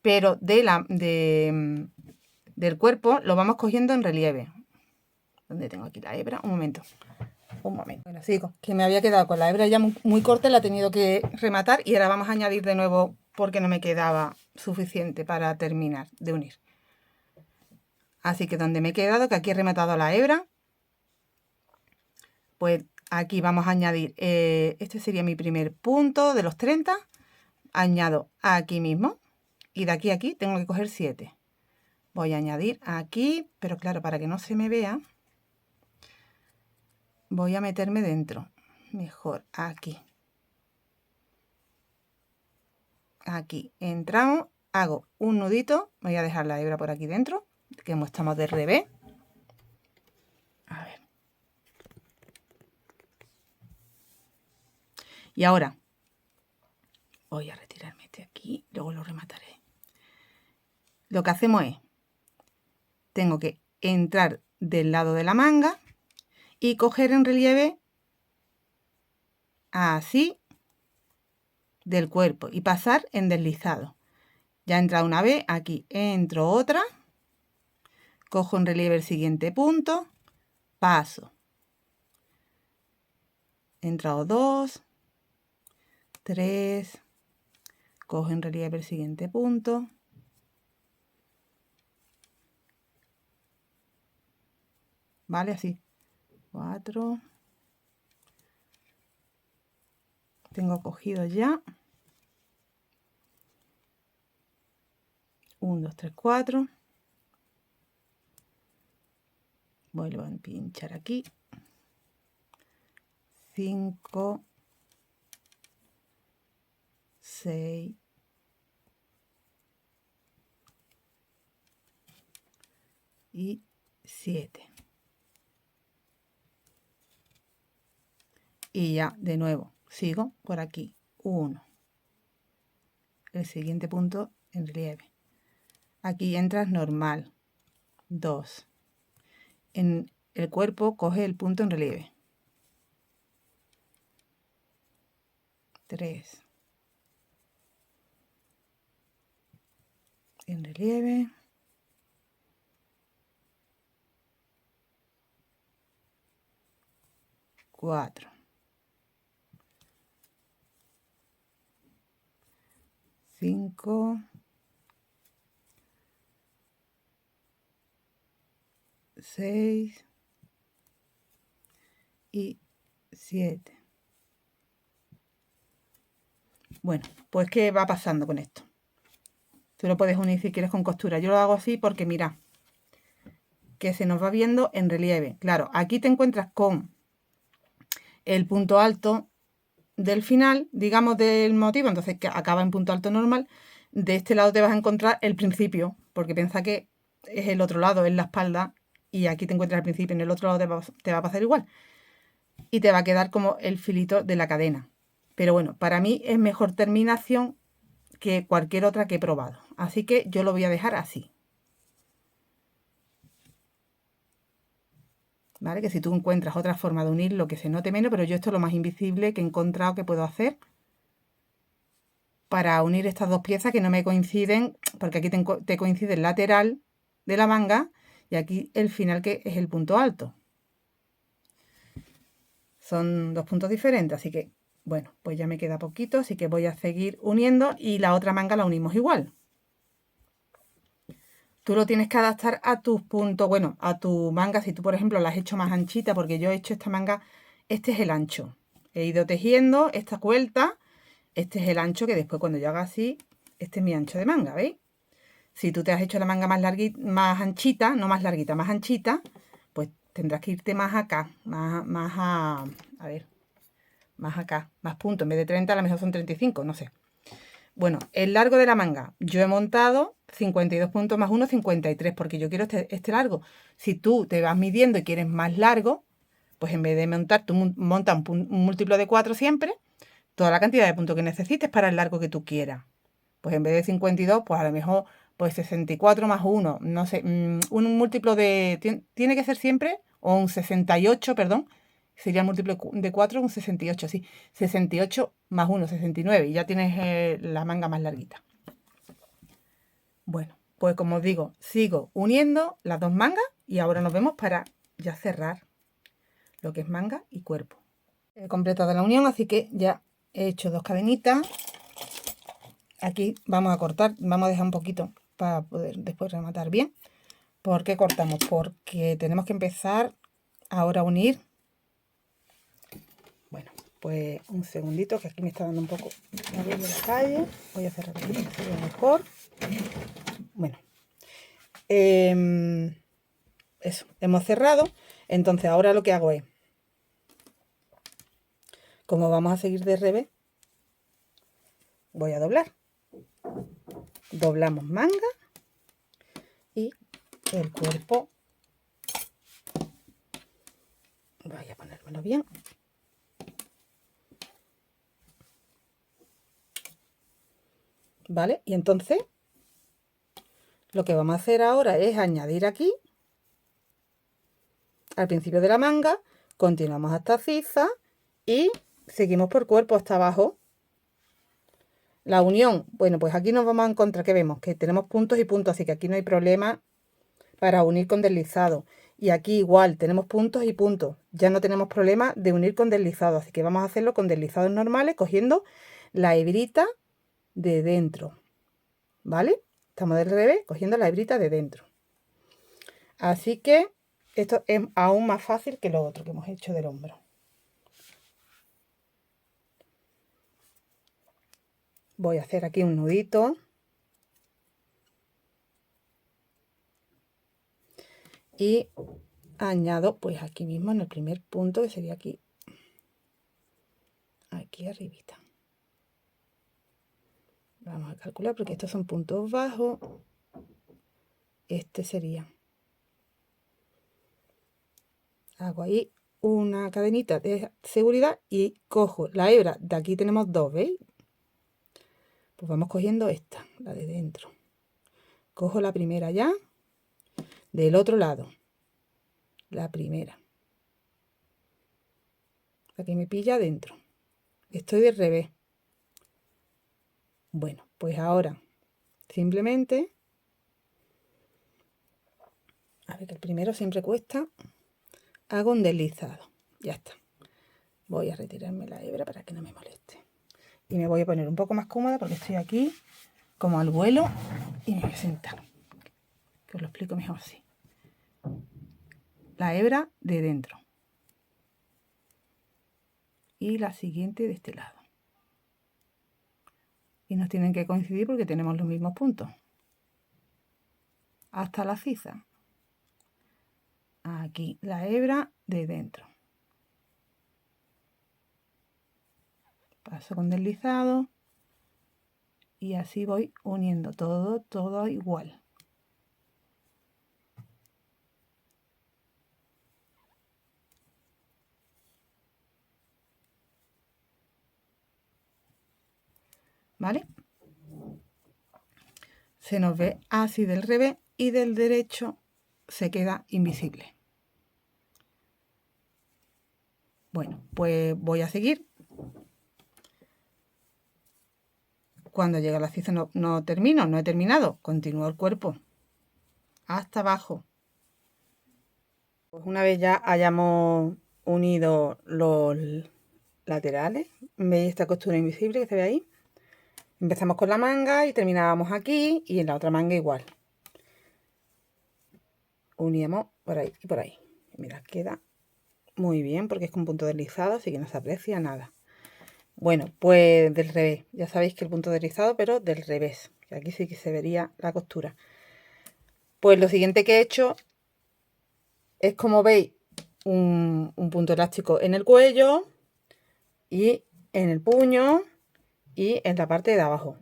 pero del cuerpo lo vamos cogiendo en relieve. ¿Dónde tengo aquí la hebra? Un momento. Bueno, sigo, que me había quedado con la hebra ya muy corta, la he tenido que rematar y ahora vamos a añadir de nuevo porque no me quedaba suficiente para terminar de unir. Así que donde me he quedado, que aquí he rematado la hebra, pues aquí vamos a añadir, este sería mi primer punto de los 30, añado aquí mismo y de aquí a aquí tengo que coger 7. Voy a añadir aquí, pero claro, para que no se me vea, voy a meterme dentro, mejor aquí. Aquí entramos, hago un nudito, voy a dejar la hebra por aquí dentro, que como estamos de revés. A ver. Y ahora voy a retirarme este aquí, luego lo remataré. Lo que hacemos es, tengo que entrar del lado de la manga y coger en relieve así del cuerpo y pasar en deslizado. Ya he entrado una vez, aquí entro otra, cojo en relieve el siguiente punto, paso. He entrado 2, 3, cojo en relieve el siguiente punto, ¿vale? Así, 4, tengo cogido ya, 1, 2, 3, 4, vuelvo a pinchar aquí, 5, 6, y 7. Y ya de nuevo sigo por aquí, 1, el siguiente punto en relieve. Aquí entras normal, 2. En el cuerpo coge el punto en relieve, 3. En relieve, 4. 5, 6 y 7. Bueno, pues ¿qué va pasando con esto? Tú lo puedes unir si quieres con costura. Yo lo hago así porque mira, que se nos va viendo en relieve. Claro, aquí te encuentras con el punto alto del final, digamos, del motivo, entonces que acaba en punto alto normal. De este lado te vas a encontrar el principio, porque piensa que es el otro lado, es la espalda, y aquí te encuentras el principio, en el otro lado te va a pasar igual. Y te va a quedar como el filito de la cadena. Pero bueno, para mí es mejor terminación que cualquier otra que he probado. Así que yo lo voy a dejar así. ¿vale? Que si tú encuentras otra forma de unirlo que se note menos, pero yo esto es lo más invisible que he encontrado que puedo hacer para unir estas dos piezas que no me coinciden, porque aquí te coincide el lateral de la manga y aquí el final, que es el punto alto. Son dos puntos diferentes, así que, bueno, pues ya me queda poquito, así que voy a seguir uniendo y la otra manga la unimos igual. Tú lo tienes que adaptar a tus puntos, bueno, a tu manga, si tú, por ejemplo, la has hecho más anchita, porque yo he hecho esta manga, este es el ancho. He ido tejiendo esta vuelta, este es el ancho, que después cuando yo haga así, este es mi ancho de manga, ¿veis? Si tú te has hecho la manga más larguita, más anchita, no más larguita, más anchita, pues tendrás que irte más acá, a ver, más acá, más puntos. En vez de 30, a lo mejor son 35, no sé. Bueno, el largo de la manga, yo he montado 52 puntos más 1, 53, porque yo quiero este largo. Si tú te vas midiendo y quieres más largo, pues en vez de montar, tú montas un múltiplo de 4 siempre, toda la cantidad de puntos que necesites para el largo que tú quieras. Pues en vez de 52, pues a lo mejor pues 64 más 1, no sé, un múltiplo de... Tiene que ser siempre, o un 68, perdón, sería el múltiplo de 4, un 68, sí. 68 más 1, 69, y ya tienes la manga más larguita. Bueno, pues como os digo, sigo uniendo las dos mangas y ahora nos vemos para ya cerrar lo que es manga y cuerpo. He completado la unión, así que ya he hecho dos cadenitas. Aquí vamos a cortar, vamos a dejar un poquito para poder después rematar bien. ¿Por qué cortamos? Porque tenemos que empezar ahora a unir. Bueno, pues un segundito, que aquí me está dando un poco la luz de la calle. Voy a cerrar aquí para que se vea mejor. Bueno, eso, hemos cerrado. Entonces ahora lo que hago es, como vamos a seguir de revés, voy a doblar. Doblamos manga y el cuerpo. Voy a ponérmelo bien. ¿Vale? Y entonces lo que vamos a hacer ahora es añadir aquí al principio de la manga, continuamos hasta ciza y seguimos por cuerpo hasta abajo. La unión, bueno, pues aquí nos vamos a encontrar que vemos que tenemos puntos y puntos, así que aquí no hay problema para unir con deslizado. Y aquí igual, tenemos puntos y puntos. Ya no tenemos problema de unir con deslizado, así que vamos a hacerlo con deslizados normales, cogiendo la hebrita de dentro. ¿Vale? Estamos del revés, cogiendo la hebrita de dentro. Así que esto es aún más fácil que lo otro que hemos hecho del hombro. Voy a hacer aquí un nudito. Y añado pues aquí mismo en el primer punto, que sería aquí. Aquí arribita. Vamos a calcular porque estos son puntos bajos. Este sería. Hago ahí una cadenita de seguridad y cojo la hebra. De aquí tenemos dos, ¿veis? Pues vamos cogiendo esta, la de dentro. Cojo la primera ya. Del otro lado. La primera. La que me pilla adentro. Estoy de revés. Bueno, pues ahora simplemente... A ver, que el primero siempre cuesta. Hago un deslizado. Ya está. Voy a retirarme la hebra para que no me moleste. Y me voy a poner un poco más cómoda porque estoy aquí como al vuelo y me voy a sentar. Que os lo explico mejor así. La hebra de dentro. Y la siguiente de este lado. Y nos tienen que coincidir porque tenemos los mismos puntos. Hasta la ciza. Aquí la hebra de dentro. Paso con deslizado. Y así voy uniendo todo igual. ¿Vale? Se nos ve así del revés y del derecho se queda invisible. Bueno, pues voy a seguir. Cuando llega la ciza no termino, no he terminado. Continúo el cuerpo hasta abajo. Pues una vez ya hayamos unido los laterales, ¿veis esta costura invisible que se ve ahí? Empezamos con la manga y terminábamos aquí y en la otra manga igual. Uníamos por ahí y por ahí. Mira, queda muy bien porque es con punto deslizado, así que no se aprecia nada. Bueno, pues del revés. Ya sabéis que el punto deslizado, pero del revés. Que aquí sí que se vería la costura. Pues lo siguiente que he hecho es, como veis, un punto elástico en el cuello y en el puño y en la parte de abajo.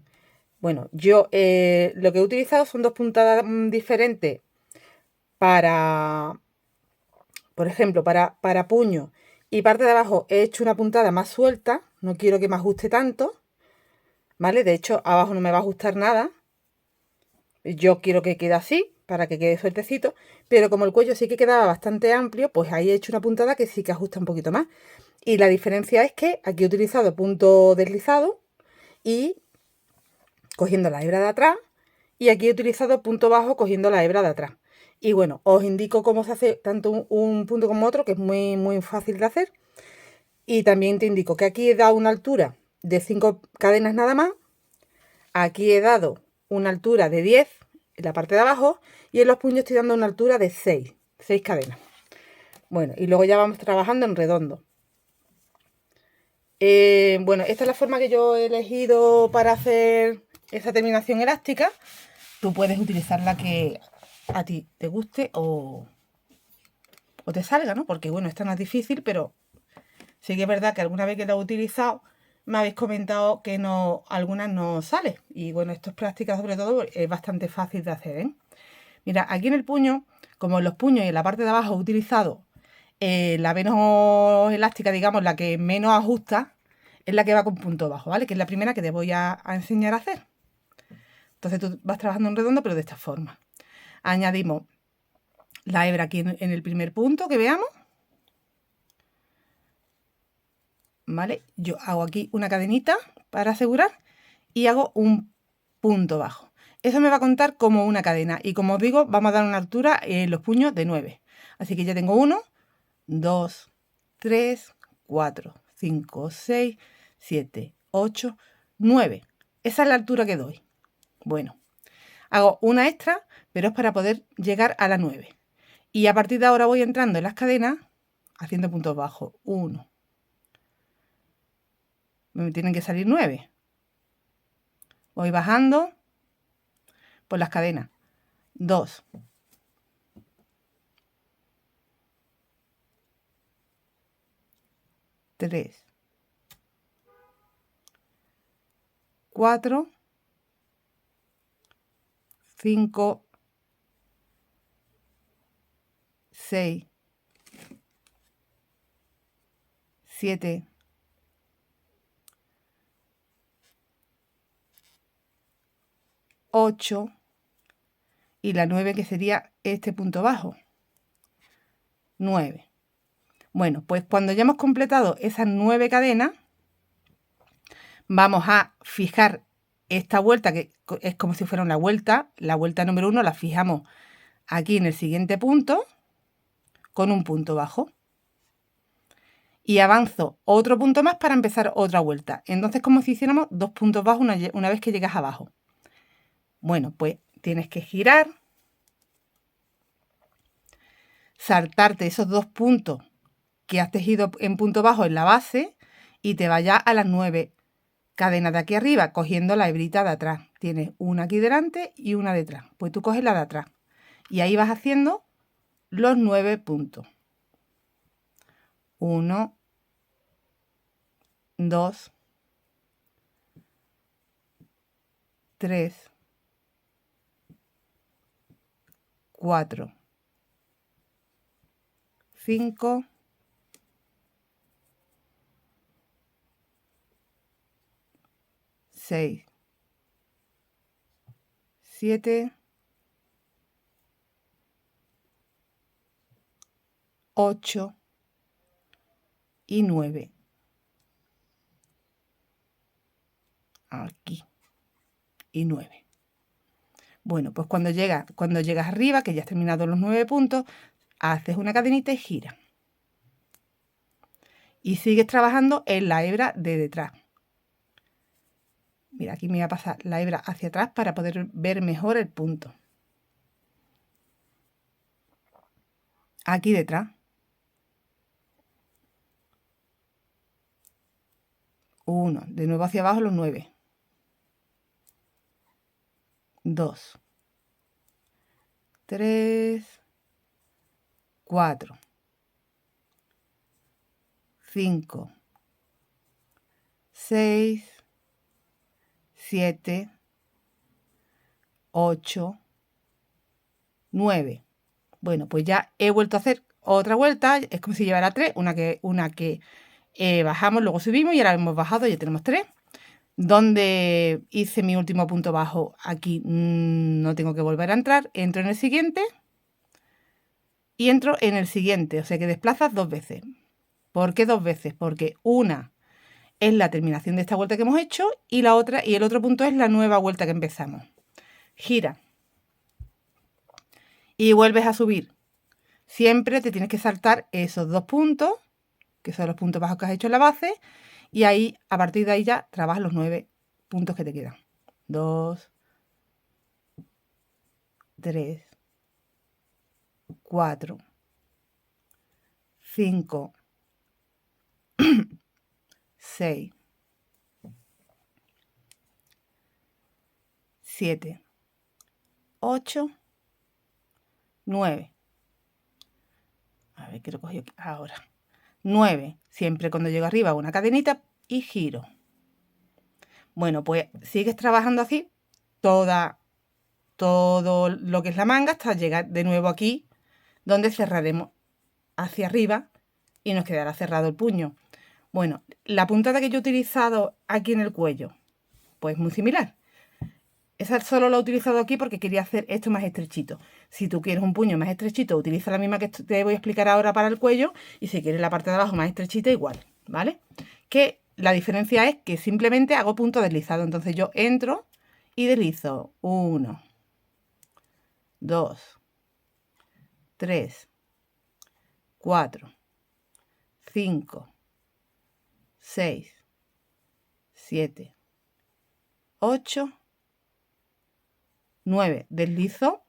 Bueno, yo lo que he utilizado son dos puntadas diferentes para, por ejemplo, para puño y parte de abajo he hecho una puntada más suelta, no quiero que me ajuste tanto, ¿vale? De hecho, abajo no me va a ajustar nada, yo quiero que quede así, para que quede sueltecito, pero como el cuello sí que quedaba bastante amplio, pues ahí he hecho una puntada que sí que ajusta un poquito más. Y la diferencia es que aquí he utilizado punto deslizado y cogiendo la hebra de atrás, y aquí he utilizado punto bajo cogiendo la hebra de atrás. Y bueno, os indico cómo se hace tanto un punto como otro, que es muy fácil de hacer. Y también te indico que aquí he dado una altura de 5 cadenas nada más. Aquí he dado una altura de 10 en la parte de abajo y en los puños estoy dando una altura de 6 cadenas. Bueno, y luego ya vamos trabajando en redondo. Bueno, esta es la forma que yo he elegido para hacer esa terminación elástica. Tú puedes utilizar la que a ti te guste o te salga, ¿no? Porque bueno, esta no es difícil, pero sí que es verdad que alguna vez que la he utilizado me habéis comentado que no, algunas no salen. Y bueno, esto es práctica, sobre todo, es bastante fácil de hacer, ¿eh? Mira, aquí en el puño, como en los puños y en la parte de abajo he utilizado la menos elástica, digamos, la que menos ajusta, es la que va con punto bajo, ¿vale? Que es la primera que te voy a enseñar a hacer. Entonces tú vas trabajando en redondo, pero de esta forma. Añadimos la hebra aquí en el primer punto que veamos, ¿vale? Yo hago aquí una cadenita para asegurar y hago un punto bajo. Eso me va a contar como una cadena y, como os digo, vamos a dar una altura en los puños de 9. Así que ya tengo 1, 2, 3, 4, 5, 6, 7, 8, 9. Esa es la altura que doy. Bueno, hago una extra, pero es para poder llegar a la 9. Y a partir de ahora voy entrando en las cadenas haciendo puntos bajos. 1. Me tienen que salir 9. Voy bajando por las cadenas. 2. 3. 4. 5. 6. 7. 8. Y la 9, que sería este punto bajo. 9. Bueno, pues cuando ya hemos completado esas 9 cadenas, vamos a fijar esta vuelta, que es como si fuera una vuelta. La vuelta número 1 la fijamos aquí en el siguiente punto con un punto bajo. Y avanzo otro punto más para empezar otra vuelta. Entonces, como si hiciéramos 2 puntos bajos una vez que llegas abajo. Bueno, pues tienes que girar, saltarte esos 2 puntos que has tejido en punto bajo en la base y te vayas a las 9 cadenas de aquí arriba, cogiendo la hebrita de atrás. Tienes una aquí delante y una detrás. Pues tú coges la de atrás y ahí vas haciendo los 9 puntos. 1, 2, 3, 4, 5, 6, 7, 8, y 9. Aquí. Y 9. Bueno, pues cuando llegas arriba, que ya has terminado los 9 puntos, haces una cadenita y giras. Y sigues trabajando en la hebra de detrás. Mira, aquí me voy a pasar la hebra hacia atrás para poder ver mejor el punto. Aquí detrás. 1, de nuevo hacia abajo los 9. 2, 3, 4, 5, 6, 7, 8, 9. Bueno, pues ya he vuelto a hacer otra vuelta, es como si llevara 3, una que bajamos, luego subimos y ahora hemos bajado, ya tenemos 3. Donde hice mi último punto bajo, aquí no tengo que volver a entrar, entro en el siguiente y entro en el siguiente, o sea que desplazas 2 veces. ¿Por qué 2 veces? Porque una es la terminación de esta vuelta que hemos hecho y la otra, y el otro punto es la nueva vuelta que empezamos. Gira y vuelves a subir. Siempre te tienes que saltar esos 2 puntos, que son los puntos bajos que has hecho en la base, y ahí, a partir de ahí ya trabajas los 9 puntos que te quedan. 2, 3, 4, 5, 6, 7, 8, 9. A ver, que lo cogí ahora. 9. Siempre cuando llego arriba una cadenita y giro. Bueno, pues sigues trabajando así todo lo que es la manga hasta llegar de nuevo aquí, donde cerraremos hacia arriba y nos quedará cerrado el puño. Bueno, la puntada que yo he utilizado aquí en el cuello, pues muy similar. Esa solo la he utilizado aquí porque quería hacer esto más estrechito. Si tú quieres un puño más estrechito, utiliza la misma que te voy a explicar ahora para el cuello. Y si quieres la parte de abajo más estrechita, igual, ¿vale? Que la diferencia es que simplemente hago punto deslizado. Entonces yo entro y deslizo 1, 2, 3, 4, 5, 6, 7, 8, 9. Deslizo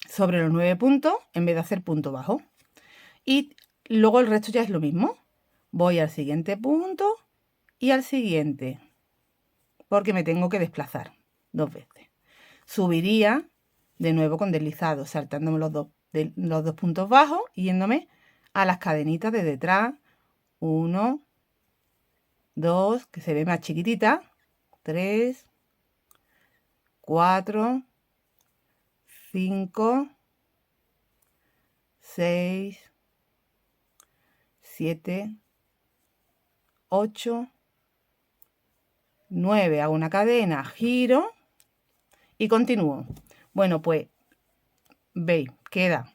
sobre los 9 puntos en vez de hacer punto bajo. Y luego el resto ya es lo mismo. Voy al siguiente punto y al siguiente, porque me tengo que desplazar 2 veces. Subiría de nuevo con deslizado, saltándome los dos puntos bajos y yéndome a las cadenitas de detrás. 1, 2, que se ve más chiquitita. 3, 4, 5, 6, 7, 8, 9. Hago una cadena, giro y continúo. Bueno, pues veis, queda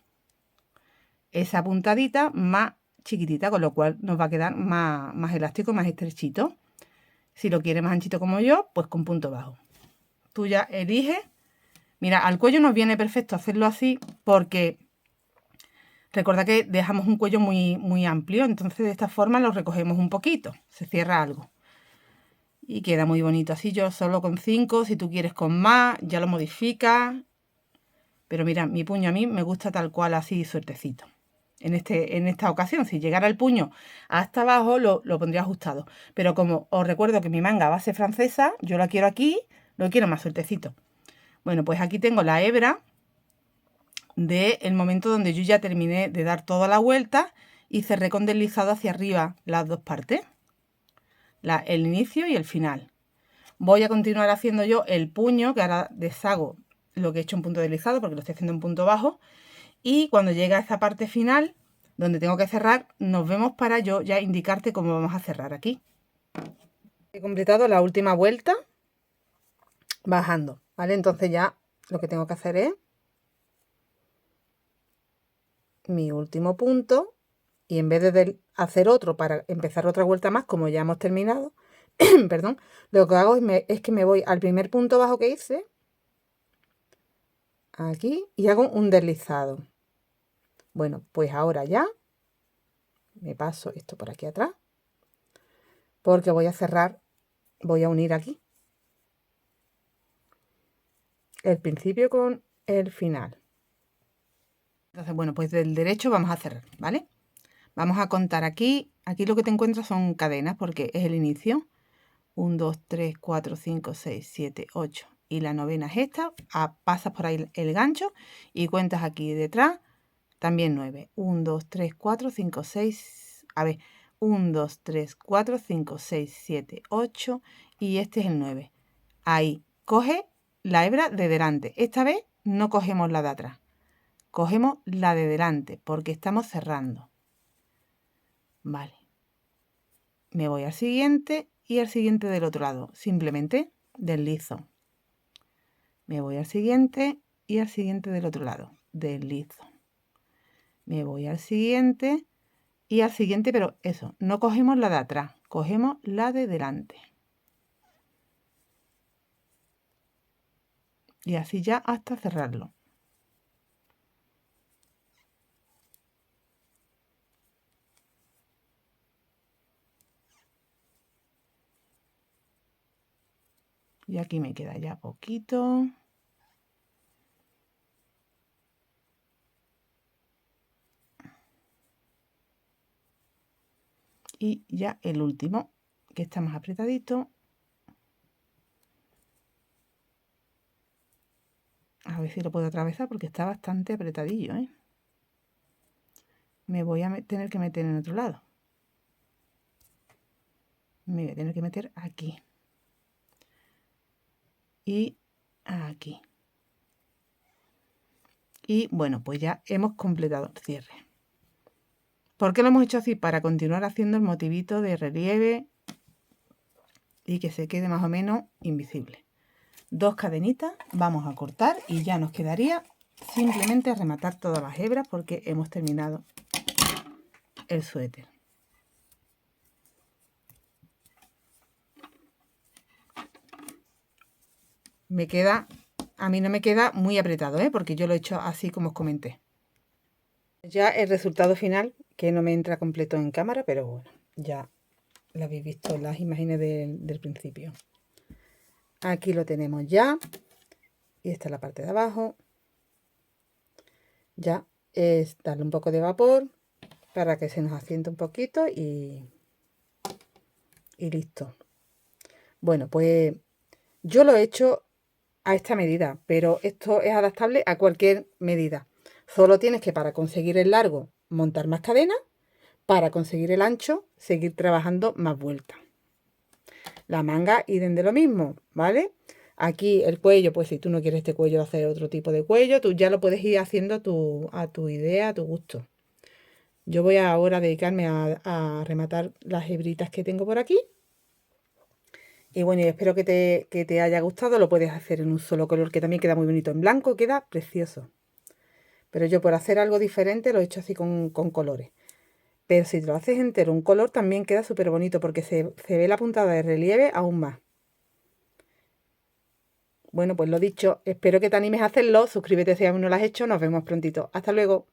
esa puntadita más chiquitita, con lo cual nos va a quedar más elástico, más estrechito. Si lo quieres más anchito como yo, pues con punto bajo. Tú ya eliges. Mira, al cuello nos viene perfecto hacerlo así porque recuerda que dejamos un cuello muy amplio, entonces de esta forma lo recogemos un poquito, se cierra algo. Y queda muy bonito así. Yo solo con 5, si tú quieres con más, ya lo modificas. Pero mira, mi puño a mí me gusta tal cual así suertecito. En esta ocasión, si llegara el puño hasta abajo, lo pondría ajustado. Pero como os recuerdo que mi manga va a ser francesa, yo la quiero aquí, lo quiero más suertecito. Bueno, pues aquí tengo la hebra del momento donde yo ya terminé de dar toda la vuelta y cerré con deslizado hacia arriba las dos partes. El inicio y el final. Voy a continuar haciendo yo el puño, que ahora deshago lo que he hecho en punto deslizado porque lo estoy haciendo en punto bajo. Y cuando llega a esta parte final, donde tengo que cerrar, nos vemos para yo ya indicarte cómo vamos a cerrar aquí. He completado la última vuelta bajando, ¿vale? Entonces ya lo que tengo que hacer es mi último punto y en vez de hacer otro para empezar otra vuelta más, como ya hemos terminado, perdón, lo que hago es que me voy al primer punto bajo que hice, aquí, y hago un deslizado. Bueno, pues ahora ya me paso esto por aquí atrás, porque voy a cerrar, voy a unir aquí el principio con el final. Entonces, bueno, pues del derecho vamos a cerrar, ¿vale? Vamos a contar aquí lo que te encuentras son cadenas, porque es el inicio. 1, 2, 3, 4, 5, 6, 7, 8. Y la novena es esta. Pasas por ahí el gancho y cuentas aquí detrás también 9. 1, 2, 3, 4, 5, 6. A ver, 1, 2, 3, 4, 5, 6, 7, 8. Y este es el 9. Ahí, coge la hebra de delante. Esta vez no cogemos la de atrás. Cogemos la de delante porque estamos cerrando. Vale. Me voy al siguiente y al siguiente del otro lado. Simplemente deslizo. Me voy al siguiente y al siguiente del otro lado. Deslizo. Me voy al siguiente y al siguiente, pero eso, no cogemos la de atrás, cogemos la de delante. Y así ya hasta cerrarlo. Y aquí me queda ya poquito. Y ya el último, que está más apretadito. A ver si lo puedo atravesar porque está bastante apretadillo, ¿eh? Me voy a tener que meter en otro lado. Me voy a tener que meter aquí. Y aquí. Y bueno, pues ya hemos completado el cierre. ¿Por qué lo hemos hecho así? Para continuar haciendo el motivito de relieve y que se quede más o menos invisible. 2 cadenitas, vamos a cortar y ya nos quedaría simplemente rematar todas las hebras porque hemos terminado el suéter. A mí no me queda muy apretado, porque yo lo he hecho así como os comenté. Ya el resultado final, que no me entra completo en cámara, pero bueno, ya lo habéis visto las imágenes del principio. Aquí lo tenemos ya. Y esta es la parte de abajo. Ya es darle un poco de vapor para que se nos asiente un poquito y listo. Bueno, pues yo lo he hecho a esta medida, pero esto es adaptable a cualquier medida. Solo tienes que, para conseguir el largo, montar más cadenas, para conseguir el ancho, seguir trabajando más vueltas. La manga, idem de lo mismo, ¿vale? Aquí el cuello, pues si tú no quieres este cuello, hacer otro tipo de cuello, tú ya lo puedes ir haciendo a tu idea, a tu gusto. Yo voy ahora a dedicarme a rematar las hebritas que tengo por aquí. Y bueno, y espero que te haya gustado. Lo puedes hacer en un solo color, que también queda muy bonito. En blanco queda precioso. Pero yo, por hacer algo diferente, lo he hecho así con colores. Pero si lo haces entero un color, también queda súper bonito porque se ve la puntada de relieve aún más. Bueno, pues lo dicho, espero que te animes a hacerlo. Suscríbete si aún no lo has hecho. Nos vemos prontito. Hasta luego.